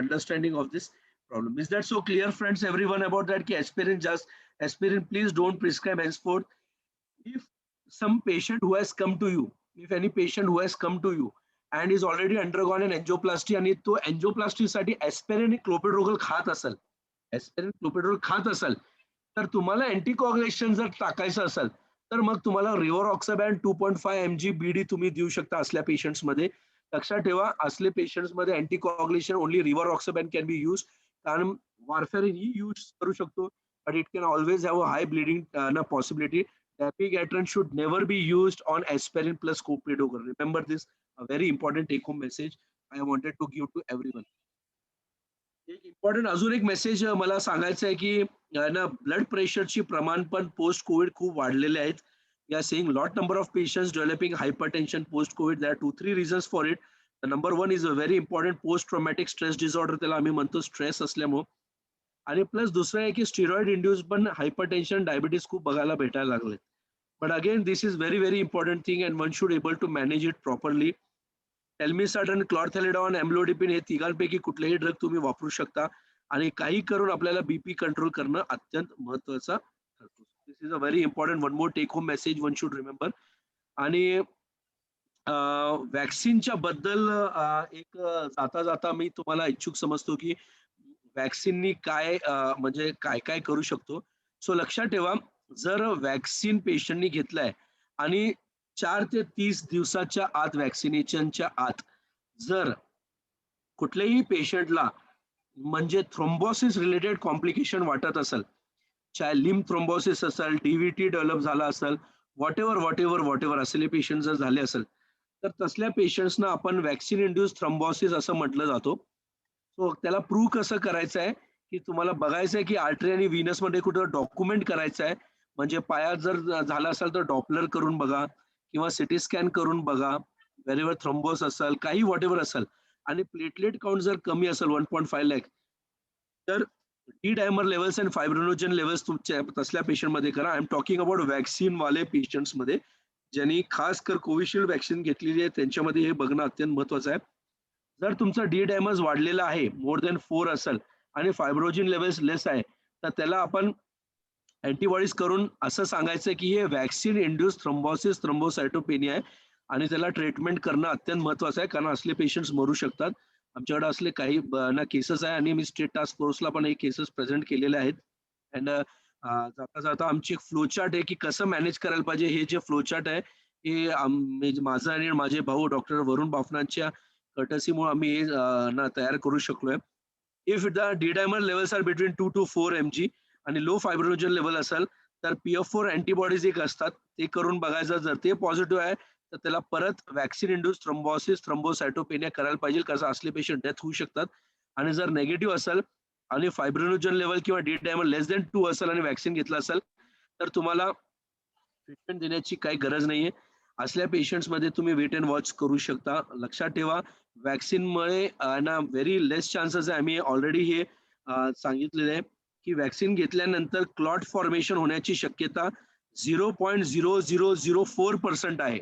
Speaker 3: understanding of this problem. Is that so clear, friends? Everyone about that? Ki aspirin, please don't prescribe henceforth. If some patient who has come to you, if any patient who has come to you and is already undergone an angioplasty आणि तो angioplasty साठी aspirin clopidogrel खात असेल, तर तुम्हाला अँटीकॉग्युलेशन जर टाकायचं असेल तर मग तुम्हाला रिव्हरऑक्साबॅन 2.5 mg बीडी तुम्ही देऊ शकता असल्या पेशंट्स मध्ये. लक्षात ठेवा, असले पेशंट्स मध्ये अँटीकॉग्युलेशन ओनली रिव्हरऑक्साबॅन कॅन बी यूज. कारण वारफेरिन ही यूज करू शकतो but it can always have a high bleeding possibility. dapigatran should never be used on aspirin plus clopidogrel. Remember this, a very important take home message I wanted to give to everyone. एक important अजून एक message मला सांगायचं आहे की ना blood प्रेशरची प्रमाण पण पोस्ट कोविड खूप वाढलेले आहेत. We are seeing lot number of patients developing hypertension post covid. There are 2-3 reasons for it. The number 1 is a very important post traumatic stress disorder, त्याला आम्ही म्हणतो स्ट्रेस असल्यामुळे. आणि प्लस दुसरं आहे की स्टिरॉइड इंड्यूस पण हायपरटेन्शन डायबिटीज खूप बघायला भेटायला लागले. But again this is very very important thing and one should able to manage it properly. Telmisartan, chlorthalidone, amlodipine हे तिघांपैकी कुठलेही ड्रग तुम्ही वापरू शकता आणि काही करून आपल्याला बीपी कंट्रोल करणं अत्यंत महत्वाचं ठरतो. This is a very important one more take home message one should remember. आणि वॅक्सिनच्या बद्दल एक जाता जाता मी तुम्हाला इच्छुक समजतो की वॅक्सिननी काय म्हणजे काय काय करू शकतो. सो लक्षात ठेवा, जर वॅक्सिन पेशंटनी घेतलाय आणि 4 ते 30 दिवसाच्या आत वॅक्सिनेशनच्या आत जर कुठल्याही पेशंटला म्हणजे थ्रोम्बोसिस रिलेटेड कॉम्प्लिकेशन वाटत असेल, चाहे लिम्फ थ्रोम्बोसिस असेल, डीव्हीटी डेव्हलप झाला असेल, व्हॉट एव्हर असेल पेशंट जर झाले असेल, तर तसल्या पेशंट्सना आपण वॅक्सिन इंड्यूस थ्रोम्बोसिस असं म्हटलं जातो. सो त्याला प्रूव्ह कसं करायचं आहे की तुम्हाला बघायचं आहे की आर्टरी आणि व्हीनस मध्ये कुठं डॉक्युमेंट करायचं आहे. म्हणजे पायात जर झाला असेल तर डॉपलर करून बघा किंवा सिटी स्कॅन करून बघा, व्हेरेवर थ्रोम्बोस असेल, काही व्हॉट एव्हर असेल, आणि प्लेटलेट काउंट जर कमी असेल 1.5 लाख, तर D dimer levels and fibrinogen levels तुमच्या तसल्या पेशंट मध्ये करा. I am talking about vaccine वाले पेशंट्स मध्ये, ज्यांनी खास कर कोविशिल्ड वॅक्सिन घेतलेली आहे त्यांच्यामध्ये हे बघणं अत्यंत महत्वाचं आहे. जर तुमचा डी डायमर्स वाढलेला आहे, मोर दॅन 4 असेल आणि फायब्रोजिन लेवल्स लेस आहे, तर त्याला आपण अँटीबॉडीज करून असं सांगायचं की हे वॅक्सिन इंड्यूस थ्रोम्बोसिस थ्रोम्बोसायटोपेनिया आहे आणि त्याला ट्रीटमेंट करणं अत्यंत महत्वाचं आहे, कारण असले पेशंट्स मरू शकतात. आमच्याकडे असले काही ना केसेस आहे आणि मी स्टेट टास्क फोर्सला पण हे केसेस प्रेझेंट केलेले आहेत. अँड जाता जाता आमची एक फ्लो चार्ट आहे की कसं मॅनेज करायला पाहिजे. हे जे फ्लो चार्ट आहे हे माझं आणि माझे भाऊ डॉक्टर वरुण बाफनांच्या कटसीमुळे आम्ही हे ना तयार करू शकलोय. If the D dimer levels are between 2 to 4 mg आणि लो फायब्रोजन लेवल असेल तर PF4 अँटीबॉडीज एक असतात, ते करून बघायचं. जर ते पॉझिटिव्ह आहे तर त्याला परत वॅक्सिन इंड्यूस थ्रोम्बोसिस थ्रोम्बोसायटोपेनिया करायला पाहिजे, कसं असले पेशंट डेथ होऊ शकतात. आणि जर नेगेटिव्ह असेल आणि फायब्रोनोजन लेवल किंवा डी डायमर लेस दॅन 2 असेल आणि वॅक्सिन घेतलं असेल तर तुम्हाला ट्रीटमेंट देण्याची काही गरज नाहीये. असल्या पेशंट्स मध्ये तुम्ही वेट अँड वॉच करू शकता. लक्षात ठेवा, वॅक्सिनमुळे ना व्हेरी लेस चान्सेस आहे. आम्ही ऑलरेडी हे सांगितलेलं आहे की वॅक्सिन घेतल्यानंतर क्लॉट फॉर्मेशन होण्याची शक्यता 0.0004% आहे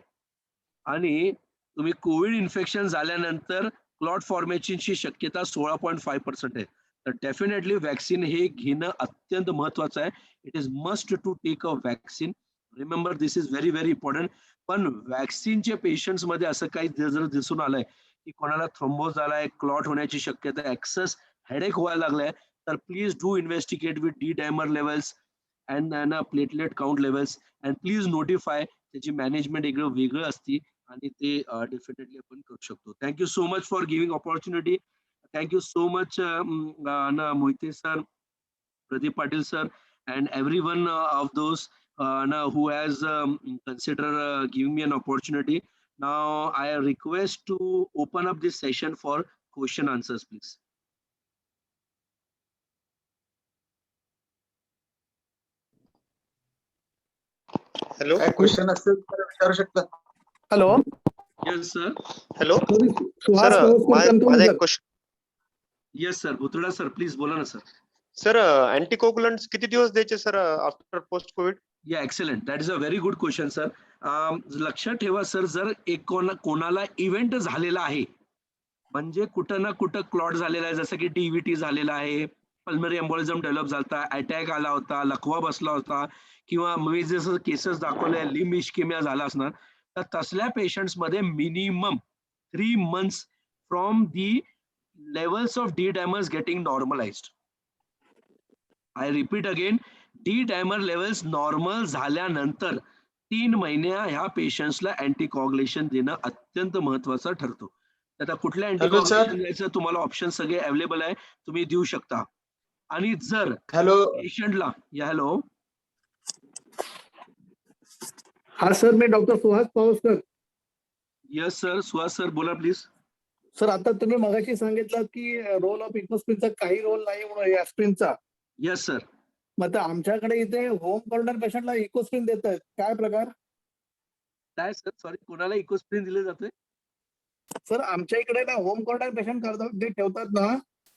Speaker 3: आणि तुम्ही कोविड इन्फेक्शन झाल्यानंतर क्लॉट फॉर्मेशनची शक्यता 16.5% आहे. तर डेफिनेटली वॅक्सिन हे घेणं अत्यंत महत्वाचं आहे. It is must to take a vaccine. Remember this is very very important. पण वॅक्सिनच्या पेशंट्स मध्ये असं काही जर दिसून आलंय की कोणाला थ्रोम्बोस झालाय, क्लॉट होण्याची शक्यता, एक्सेस हेडेक व्हायला लागलाय, तर please do investigate with D dimer levels and platelet count levels and please notify. त्याची मॅनेजमेंट वेगळं असते आणि ते डेफिनेटली आपण करू शकतो. Thank you so much for giving opportunity. Thank you so much Mohite sir, Pradeep Patil sir, and everyone of those who has considered giving me an opportunity. Now I request to open up this session for question answers, please.
Speaker 7: Hello
Speaker 1: काय question असेल तर विचारू शकता.
Speaker 10: Hello.
Speaker 3: Yes sir.
Speaker 7: Hello
Speaker 10: Suhas
Speaker 7: sir, माझा एक question.
Speaker 3: Yes sir. Bhutrada sir, please बोला ना sir.
Speaker 7: Sir, अँटीकोगुलंट्स किती दिवस द्यायचे sir after post Covid?
Speaker 3: Yeah, excellent. That is a very good question, sir. लक्षात ठेवा सर, जर एक कोणाला इव्हेंट झालेला आहे, म्हणजे कुठं ना कुठं क्लॉट झालेला आहे, जसं की डीव्हीटी झालेला आहे, पल्मरी एम्बोलिझम डेव्हलप झाला, अटॅक आला होता, लकवा बसला होता, किंवा मी जसं केसेस दाखवले लिम्ब इश्केमिया झाला असणार, तर तसल्या पेशंट्स मध्ये minimum 3 months from the levels of D dimers getting normalized. I repeat again, D dimer levels normal झाल्यानंतर 3 महिन्या ह्या पेशंट्सला अँटीकॉग्युलेशन देणं अत्यंत महत्वाचं ठरतो. आता कुठल्या अँटीकॉग्युलेशन द्यायचं तुम्हाला ऑप्शन सगळे अवेलेबल आहे, तुम्ही देऊ शकता. आणि जर पेशंटला
Speaker 10: हा सर, मी doctor Suhas Pawaskar.
Speaker 3: Yes sir, Suhas sir बोला प्लीज.
Speaker 10: सर, आता तुम्ही मगाशी सांगितलं की रोल ऑफ इकोस्प्रिनचा काही रोल नाही म्हणून ॲस्प्रिनचा.
Speaker 3: Yes sir.
Speaker 10: मग आता आमच्याकडे इथे होम क्वारंटाईन पेशंटला इकोस्प्रिन देत आहेत, काय प्रकार?
Speaker 3: काय सर, सॉरी, कोणाला इकोस्प्रिन दिले जाते?
Speaker 10: सर, आमच्या इकडे ना होम क्वारंटाईन पेशंट करतात, जे ठेवतात ना,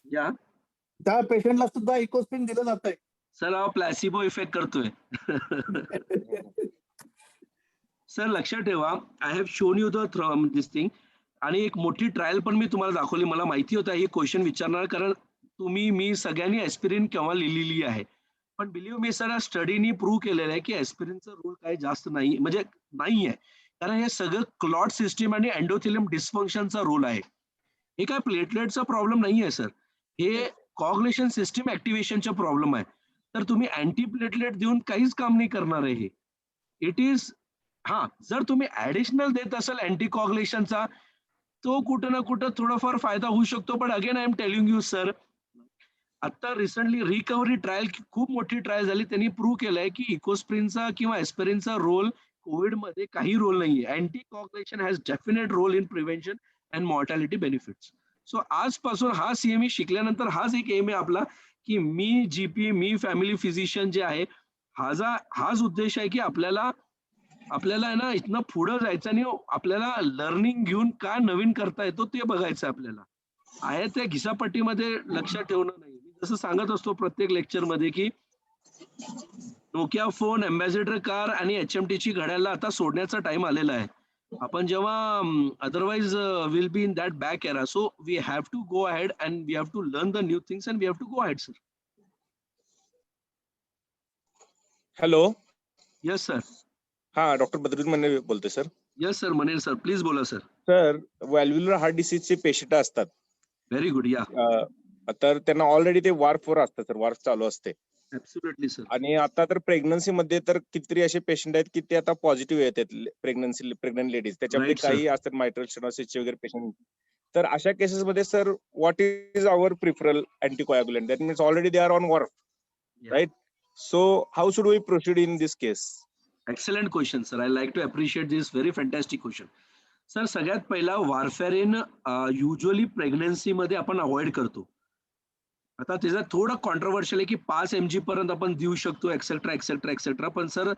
Speaker 3: या
Speaker 10: त्या पेशंटला सुद्धा इकोस्प्रिन दिलं जात आहे.
Speaker 3: सर, हा प्लॅसिबो इफेक्ट करतोय. सर लक्षात ठेवा, I have shown you the this thing. आणि एक मोठी ट्रायल पण मी तुम्हाला दाखवली. मला माहिती होता हे क्वेश्चन विचारणार, कारण तुम्ही मी सगळ्यांनी ॲस्पिरिन केव्हा लिहिलेली आहे. पण बिलीव्ह मी सर, या स्टडीनी प्रूव्ह केलेलं आहे की ॲस्पिरिनचा रोल काही जास्त नाही, म्हणजे नाही आहे. कारण हे सगळं क्लॉट सिस्टीम आणि एंडोथेलियम डिस्फंक्शनचा रोल आहे. हे काय प्लेटलेटचा प्रॉब्लेम नाही आहे सर, हे कॉग्निशन सिस्टीम ऍक्टिव्हेशनचा प्रॉब्लेम आहे. तर तुम्ही अँटी प्लेटलेट देऊन काहीच काम नाही करणार आहे हे. इट इज जर तुम्ही ऍडिशनल देत असाल अँटी कॉग्निशनचा, तो कुठं ना कुठं थोडाफार फायदा होऊ शकतो. पण again I am telling you sir, आता रिसेंटली रिकव्हरी ट्रायल, खूप मोठी ट्रायल झाली, त्यांनी प्रूव्ह केलंय की इकोस्प्रिनचा किंवा ॲस्पिरिनचा रोल कोविडमध्ये काही रोल नाहीये. Anti cognition has definite role in prevention and mortality benefits. So आजपासून हा CME शिकल्यानंतर हाच एक एम आहे आपला, की मी GP, मी फॅमिली फिजिशियन जे आहे, हाच उद्देश आहे की आपल्याला आहे ना इथनं पुढं जायचं आणि आपल्याला लर्निंग घेऊन काय नवीन करता येतो ते बघायचं आपल्याला. आहे त्या घिसापट्टीमध्ये लक्षात ठेवणं नाही. मी जसं सांगत असतो प्रत्येक लेक्चरमध्ये की नोकिया फोन, अँबॅसेडर कार आणि HMTची घड्याला आता सोडण्याचा टाइम आलेला आहे. आपण जेव्हा otherwise will be in that back era. So we have to go ahead and we have to learn the new things and we have to go ahead sir.
Speaker 2: Hello.
Speaker 3: Yes sir.
Speaker 2: हा, doctor Badruddin Manne बोलतोय sir.
Speaker 3: Yes sir, Maner sir, please बोला sir.
Speaker 2: Sir, valvular heart डिसीजचे patient असतात.
Speaker 3: Very good. या
Speaker 2: तर त्यांना already ते Wharf वर असतं सर, वार्फ चालू असते.
Speaker 3: Absolutely sir.
Speaker 2: आणि आता तर प्रेग्नन्सी मध्ये तर कितीतरी असे पेशंट आहेत की ते आता पॉझिटिव्ह येतात, प्रेग्नंट लेडीज. त्याच्यामध्ये
Speaker 3: Right, sir.
Speaker 2: काही असतात मायट्रल स्टेनोसिसचे वगैरे पेशंट. तर अशा केसेस मध्ये sir, what is our preferral anticoagulant? That means already they are on warf, right? So how should we proceed in this case?
Speaker 3: Excellent question sir. I like to appreciate this very fantastic question. Sir, सगळ्यात पहिला वारफॅरिन usually प्रेग्नन्सीमध्ये आपण avoid करतो. आता त्याचा थोडं controversial आहे की 5 mg पर्यंत आपण देऊ शकतो, एक्सेट्रा एक्सेट्रा एक्सेट्रा. पण सर,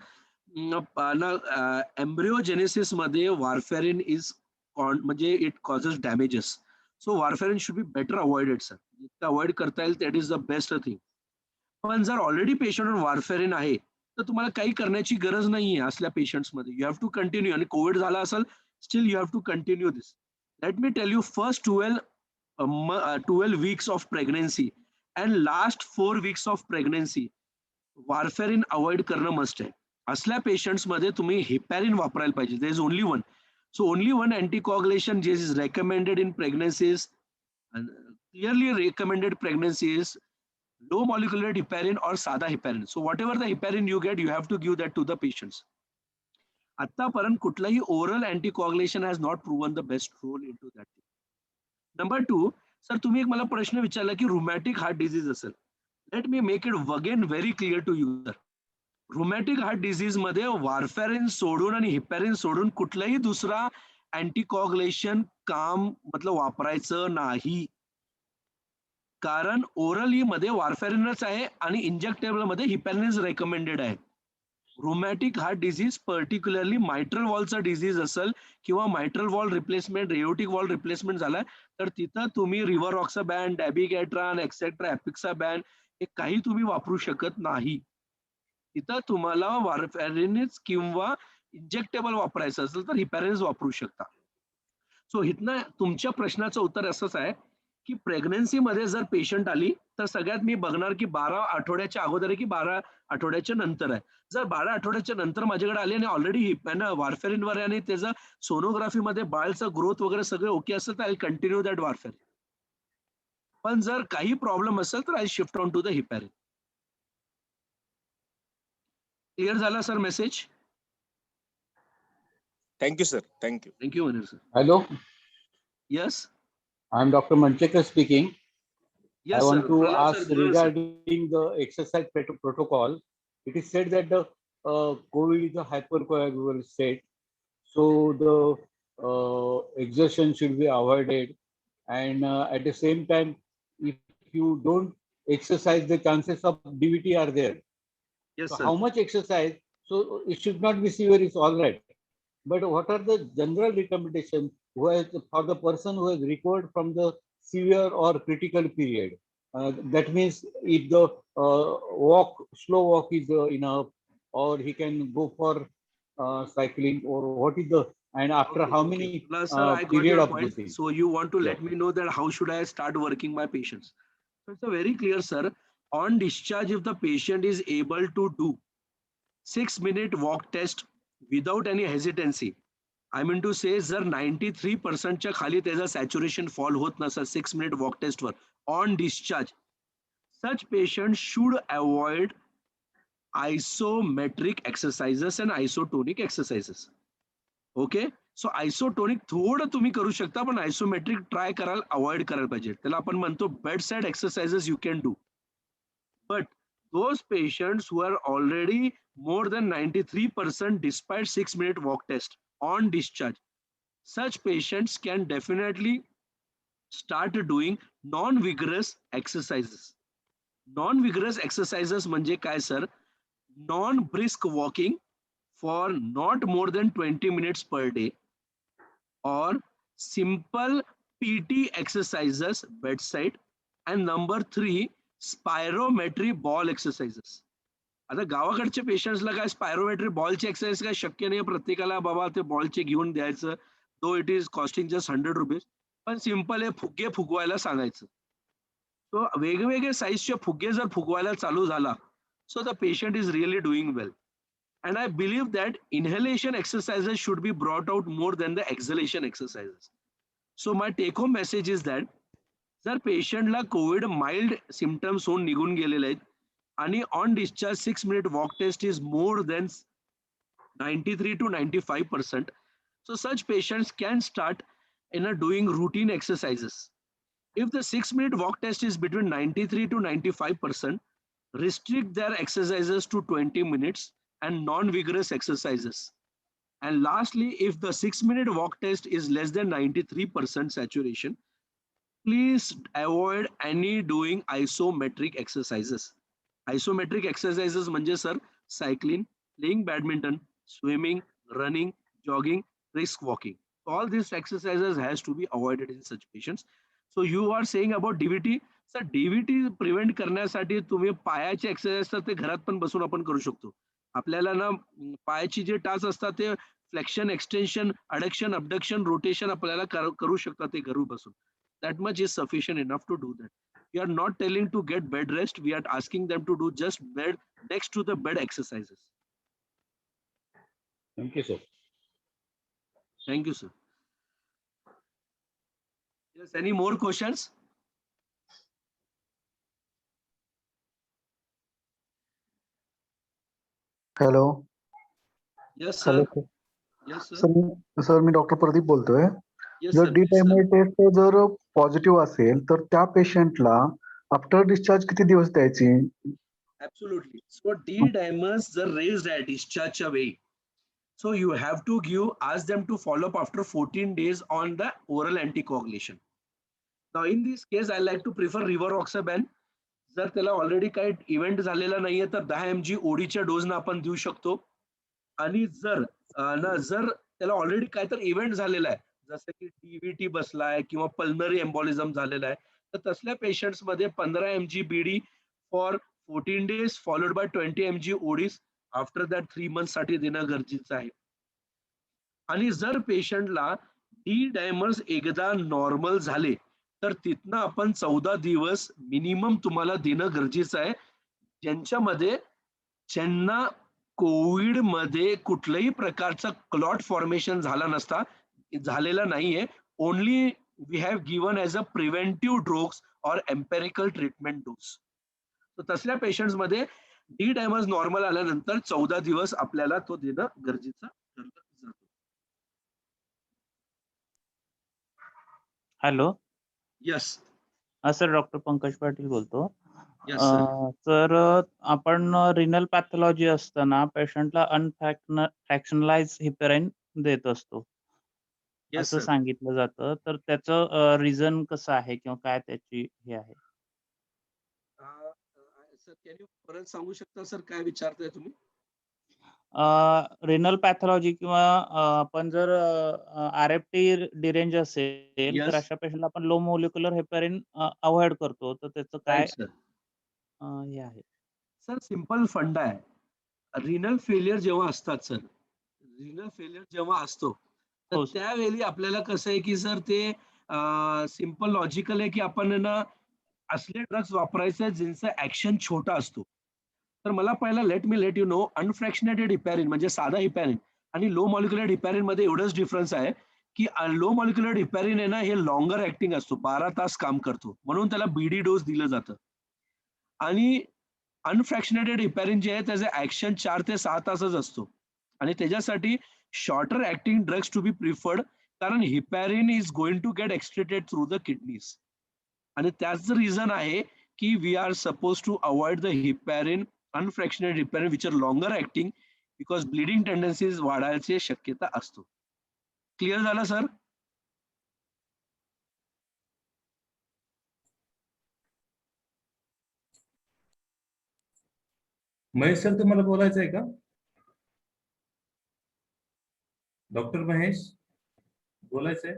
Speaker 3: एम्ब्रिओजेनेसिस मध्ये वारफॅरिन इज म्हणजे it causes damages. So warfarin should be better avoided sir. जितकं अवॉइड करता येईल that is the best thing. पण जर ऑलरेडी पेशंट वारफॅरिन आहे तर तुम्हाला काही करण्याची गरज नाहीये असल्या पेशंट्समध्ये. You have to continue. आणि कोविड झाला असेल, still you have to continue this. Let me tell you, first 12 weeks of pregnancy and last 4 weeks of pregnancy warfarin avoid करणं मस्ट आहे. असल्या पेशंट्समध्ये तुम्ही हेपॅरिन वापरायला पाहिजे. There is only one. So only one anticoagulation जे is recommended in pregnancies, clearly recommended pregnancies, low molecular heparin or sada heparin. So whatever the heparin you get, you have to give that to the patients. आतापर्यंत कुठलाही oral anticoagulation has not proven the best role into that. Number 2, sir तुम्ही एक मला प्रश्न विचारला की rheumatic heart disease असेल. Let me make it again very clear to you sir. Rheumatic heart disease मध्ये वारफॅरिन सोडून आणि हिपॅरिन सोडून कुठलाही दुसरा अँटीकॉग्युलेशन काम मतलब वापरायचं नाही. कारण ओरली मध्ये वारफॅरिनच आहे आणि इंजेक्टेबल मध्ये हिपॅरिन रेकमेंडेड आहे. Rheumatic heart disease, particularly mitral वॉलचा डिझीज असेल किंवा mitral valve replacement, aortic valve replacement झालाय, तर तिथं तुम्ही रिव्हरॉक्साबॅन, डॅबिगॅट्रान, एक्सेट्रा, एपिक्साबॅन हे काही तुम्ही वापरू शकत नाही. तिथं तुम्हाला वारफॅरिनच किंवा इंजेक्टेबल वापरायचं असेल तर हिपॅरिन वापरू शकता. सो इथनं तुमच्या प्रश्नाचं उत्तर असंच आहे की प्रेग्नन्सी मध्ये जर पेशंट आली तर सगळ्यात मी बघणार की 12 आठवड्याच्या अगोदर आहे की 12 आठवड्याच्या नंतर आहे. जर 12 आठवड्याच्या नंतर माझ्याकडे आली आणि ऑलरेडी वारफॅरिनवर आहे आणि त्याचं सोनोग्राफीमध्ये बाळचं ग्रोथ वगैरे सगळं ओके असेल तर आय कंटिन्यू दॅट वारफॅरिन. पण जर काही प्रॉब्लेम असेल तर I shift on to the heparin. Clear झाला sir message?
Speaker 2: Thank you sir. Thank you.
Speaker 3: Thank you Manir sir.
Speaker 4: Hello,
Speaker 3: yes
Speaker 4: I'm Dr. Manchekar speaking. I
Speaker 3: yes
Speaker 4: want
Speaker 3: sir.
Speaker 4: to
Speaker 3: Pralhad
Speaker 4: ask
Speaker 3: sir बोला sir.
Speaker 4: regarding the exercise protocol. It is said that the COVID is a hypercoagulable state, so the exertion should be avoided, and at the same time, if you don't exercise, the chances of DVT are there.
Speaker 3: Yes,
Speaker 4: So
Speaker 3: sir.
Speaker 4: how much exercise? So it should not be severe. It's all right. But what are the general recommendations for the person who has recovered from the severe or critical period? That means if the slow walk is enough, or he can go for cycling, or what is the, and after how many
Speaker 3: Sir, I got
Speaker 4: period
Speaker 3: your
Speaker 4: of
Speaker 3: point.
Speaker 4: this thing?
Speaker 3: So you want to
Speaker 4: Yeah.
Speaker 3: let me know that how should I start working my patients? So it's a very clear, sir. On discharge, if the patient is able to do 6-minute walk test without any hesitancy, I mean to say, जर 93% च्या खाली त्याचा saturation fall होत नसेल 6-minute walk test वर on discharge, such patients should avoid isometric exercises and isotonic exercises. Okay, so isotonic थोडं तुम्ही करू शकता, पण आयसोमेट्रिक ट्राय कराल अवॉइड करायला पाहिजे. त्याला आपण म्हणतो bed side exercises you can do. But those patients who are already more than 93% despite 6-minute walk test on discharge, such patients can definitely start doing non-vigorous exercises. Non-vigorous exercises म्हणजे काय sir? Non-brisk walking for not more than 20 minutes per day, or simple PT exercises bedside, and number 3, spirometry ball exercises. आता गावाकडच्या पेशंट्सला काय spirometry बॉलची exercise काय शक्य नाही प्रत्येकाला बाबा ते बॉलचे घेऊन द्यायचं, though it is costing just 100 rupees, पण सिंपल हे फुगे फुगवायला सांगायचं. तो वेगवेगळे साईजचे फुगे जर फुगवायला चालू झाला, so the patient is really doing well. And I believe that inhalation exercises should be brought out more than the exhalation exercises. So my take home message is that जर पेशंटला कोविड माइल्ड सिम्पटम्स होऊन निघून गेलेले आहेत आणि on discharge 6-minute walk test is more than 93 to 95%, so such patients can start doing routine exercises. If the 6-minute walk test is between 93 to 95%, restrict their exercises to 20 minutes and non-vigorous exercises. And lastly, if the 6-minute walk test is less than 93% saturation, please avoid any doing isometric exercises. Isometric exercises म्हणजे sir, cycling, playing badminton, swimming, running, jogging, brisk walking. All these exercises has to be avoided in such patients. So you are saying about DVT. Sir DVT prevent करण्यासाठी तुम्ही पायाचे exercise तर ते घरात पण बसून आपण करू शकतो. आपल्याला ना पायाची जे टाच असतात ते flexion, extension, adduction, abduction, rotation आपल्याला करू शकतात ते घरी बसून. That much is sufficient enough to do that. We are not telling to get bed rest. We are asking them to do just bed next to the bed exercises.
Speaker 4: Thank you, sir.
Speaker 3: Thank you, sir. Yes, any more questions?
Speaker 10: Hello.
Speaker 3: Yes, sir.
Speaker 10: Hello
Speaker 3: Yes, sir.
Speaker 10: Sir मी doctor Pradeep बोलतोय.
Speaker 3: Yes,
Speaker 10: जर
Speaker 3: sir.
Speaker 10: D
Speaker 3: Please, sir.
Speaker 10: Dimer test जर positive असेल तर त्या पेशंटला after discharge किती दिवस द्यायची?
Speaker 3: Absolutely. So D dimers are raised at discharge away. So you have to ask them to follow up after 14 days on the oral anticoagulation. Now in this case, I like to prefer rivaroxaban. जर त्याला already काही event झालेला नाहीये तर 10 mg ओडीच्या डोजनं आपण देऊ शकतो. आणि जर त्याला ऑलरेडी काय तर इव्हेंट झालेला आहे, जसं की DVT बसलाय किंवा पल्मनरी एम्बॉलिझम झालेला आहे, तर तसल्या पेशंट्स मध्ये 15 mg BD for 14 days followed by 20 mg ODs after that 3 months साठी देणं गरजेचं आहे. आणि जर पेशंटला डी डायमर्स एकदा नॉर्मल झाले तर तिथनं आपण 14 दिवस मिनिमम तुम्हाला देणं गरजेचं आहे, ज्यांना कोविड मध्ये कुठल्याही प्रकारचा क्लॉट फॉर्मेशन झालेला नाहीये. Only we have given as a preventive drugs or empirical treatment dose. तर तसल्या पेशंट्स मध्ये डी डायमर्स नॉर्मल आल्यानंतर 14 दिवस आपल्याला तो देणं गरजेचं जातो.
Speaker 11: हॅलो.
Speaker 3: यस.
Speaker 11: हा सर, डॉक्टर पंकज पाटील बोलतो.
Speaker 3: Yes, sir.
Speaker 11: तर आपण रिनल पॅथॉलॉजी असताना पेशंटला अनफ्रॅक्शनलाइज हिपेरिन देत असतो.
Speaker 3: Yes,
Speaker 11: असं
Speaker 3: sir.
Speaker 11: सांगितलं जातं. तर त्याचं रिझन कसं आहे किंवा काय त्याची हे आहे?
Speaker 3: सर कॅन यू परत सांगू शकता सर काय विचारताय तुम्ही?
Speaker 11: रिनल पॅथॉलॉजी किंवा आपण जर आर-एफ-टी डिरेंज असेल, तर
Speaker 3: Yes.
Speaker 11: अशा पेशंटला आपण लो मोलिक्युलर हेपॅरिन अव्हॉइड करतो. तर त्याचं काय
Speaker 3: राईट सर.
Speaker 11: हे आहे?
Speaker 3: सर सिंपल फंडा आहे. रिनल फेलियर जेव्हा असतात सर, रिनल फेलियर जेव्हा असतो, तर
Speaker 11: हो, सर.
Speaker 3: त्यावेळी आपल्याला कसं आहे, की सर ते सिंपल लॉजिकल आहे, की आपण आहे ना असले ड्रग्स वापरायचे ज्यांचा ॲक्शन छोटा असतो. तर मला पहिला लेट यू नो अनफ्रॅक्शनेटेड हिपॅरिन म्हणजे साधा हिपॅरिन आणि लो मॉलिक्युलर हिपॅरिन मध्ये एवढंच डिफरन्स आहे, की लो मॉलिक्युलर हिपॅरिन आहे ना हे लॉंगर ॲक्टिंग असतो. 12 तास काम करतो. म्हणून त्याला बीडी डोस दिलं जातं. आणि अनफ्रॅक्शनेटेड हिपॅरिन जे आहे त्याचं ॲक्शन 4 ते 6 तासच असतो आणि त्याच्यासाठी shorter acting drugs to be preferred कारण heparin is going to get excreted through the kidneys आणि त्याच रिझन आहे की we are suppose to avoid the heparin unfractionated heparin which are longer acting because bleeding tendencies वाढायची शक्यता असतो. Clear झालं sir?
Speaker 5: Mahesh sir तुम्हाला बोलायचं आहे का? डॉक्टर महेश बोलायचंय?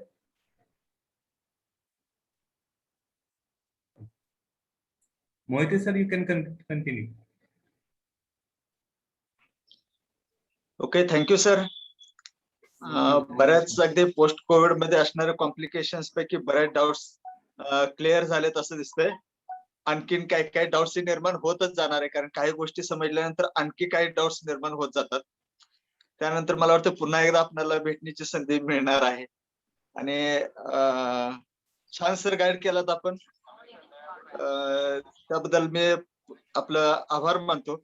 Speaker 5: Mohite sir you can continue.
Speaker 1: Okay, thank you sir. बऱ्याच अगदी पोस्ट कोविड मध्ये असणाऱ्या कॉम्प्लिकेशन्स पैकी बऱ्याच डाऊट्स क्लिअर झालेत असं दिसतंय. आणखीन काय काय डाऊट्स निर्माण होतच जाणार आहे कारण काही गोष्टी समजल्यानंतर आणखी काही डाऊट्स निर्माण होत जातात. त्यानंतर मला वाटतं पुन्हा एकदा आपल्याला भेटण्याची संधी मिळणार आहे आणि छान सर गाईड केलात आपण. त्याबद्दल मी आपलं आभार मानतो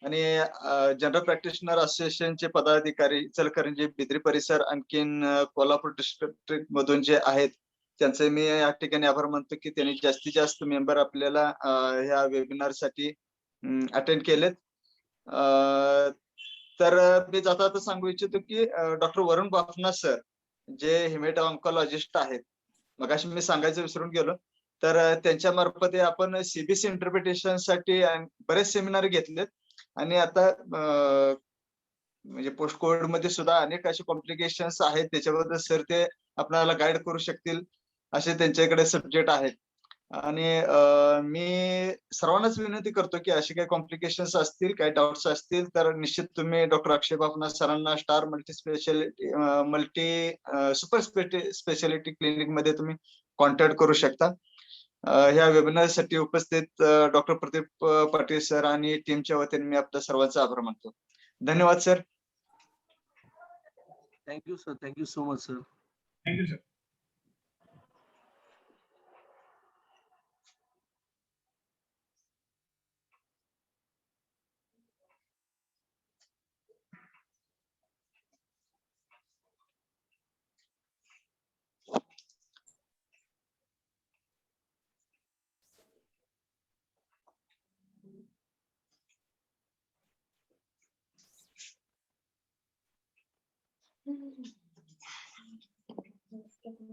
Speaker 1: आणि जनरल प्रॅक्टिशनर असोसिएशनचे पदाधिकारी इचलकरंजी, बिद्री परिसर आणखीन कोल्हापूर डिस्ट्रिक्ट मधून जे आहेत त्यांचे मी या ठिकाणी आभार मानतो की त्यांनी जास्तीत जास्त मेंबर आपल्याला ह्या वेबिनार साठी अटेंड केलेत. तर मी जाता जाता सांगू इच्छितो की डॉक्टर वरुण बाफना सर जे हेमेटो ऑन्कॉलॉजिस्ट आहेत, मगाशी मी सांगायचं विसरून गेलो, तर त्यांच्या मार्फत आपण सीबीसी इंटरप्रिटेशन साठी बरेच सेमिनार घेतलेत आणि आता म्हणजे पोस्ट कोविड मध्ये सुद्धा अनेक असे कॉम्प्लिकेशन्स आहेत त्याच्याबद्दल सर ते आपल्याला गाईड करू शकतील असे त्यांच्याकडे सब्जेक्ट आहेत. आणि मी सर्वांनाच विनंती करतो की असे काही कॉम्प्लिकेशन्स असतील, काही डाऊट्स असतील तर निश्चित तुम्ही डॉक्टर अक्षय बाफना सरांना star multi super speciality clinic मध्ये तुम्ही कॉन्टॅक्ट करू शकता. ह्या वेबिनार साठी उपस्थित डॉक्टर प्रदीप पाटील सर आणि टीमच्या वतीने मी आपल्या सर्वांचा आभार मानतो. धन्यवाद sir.
Speaker 3: Thank you sir. Thank you so much sir.
Speaker 5: Thank you sir.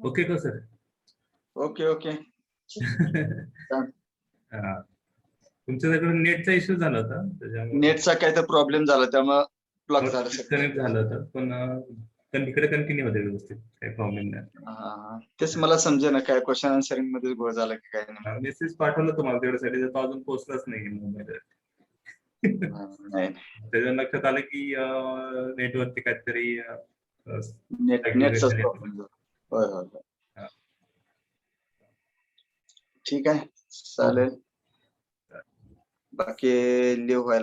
Speaker 5: Okay का सर?
Speaker 1: Okay okay.
Speaker 5: तुमच्याकडे नेटचा इश्यू झाला होता त्याच्यामुळे
Speaker 1: नेटचा काय तर प्रॉब्लेम झाला त्यामुळे ब्लॉक झाला सर.
Speaker 5: कनेक्ट झालं होतं पण इकडे कंटिन्यू होते व्यवस्थित, काही प्रॉब्लेम नाही.
Speaker 1: तेच मला समजे ना काय क्वेश्चन आन्सरिंग मध्ये गोळ झाला की काय नाही.
Speaker 5: मेसेज पाठवलं तुम्हाला तेवढ्यासाठी तर तो अजून पोहोचलाच नाही मोबाईल. त्याच्या लक्षात आलं की नेटवरती काहीतरी
Speaker 1: नेटचाच प्रॉब्लेम झाला. होय होय. ठीक आहे चालेल. बाकी लिव्ह व्हायला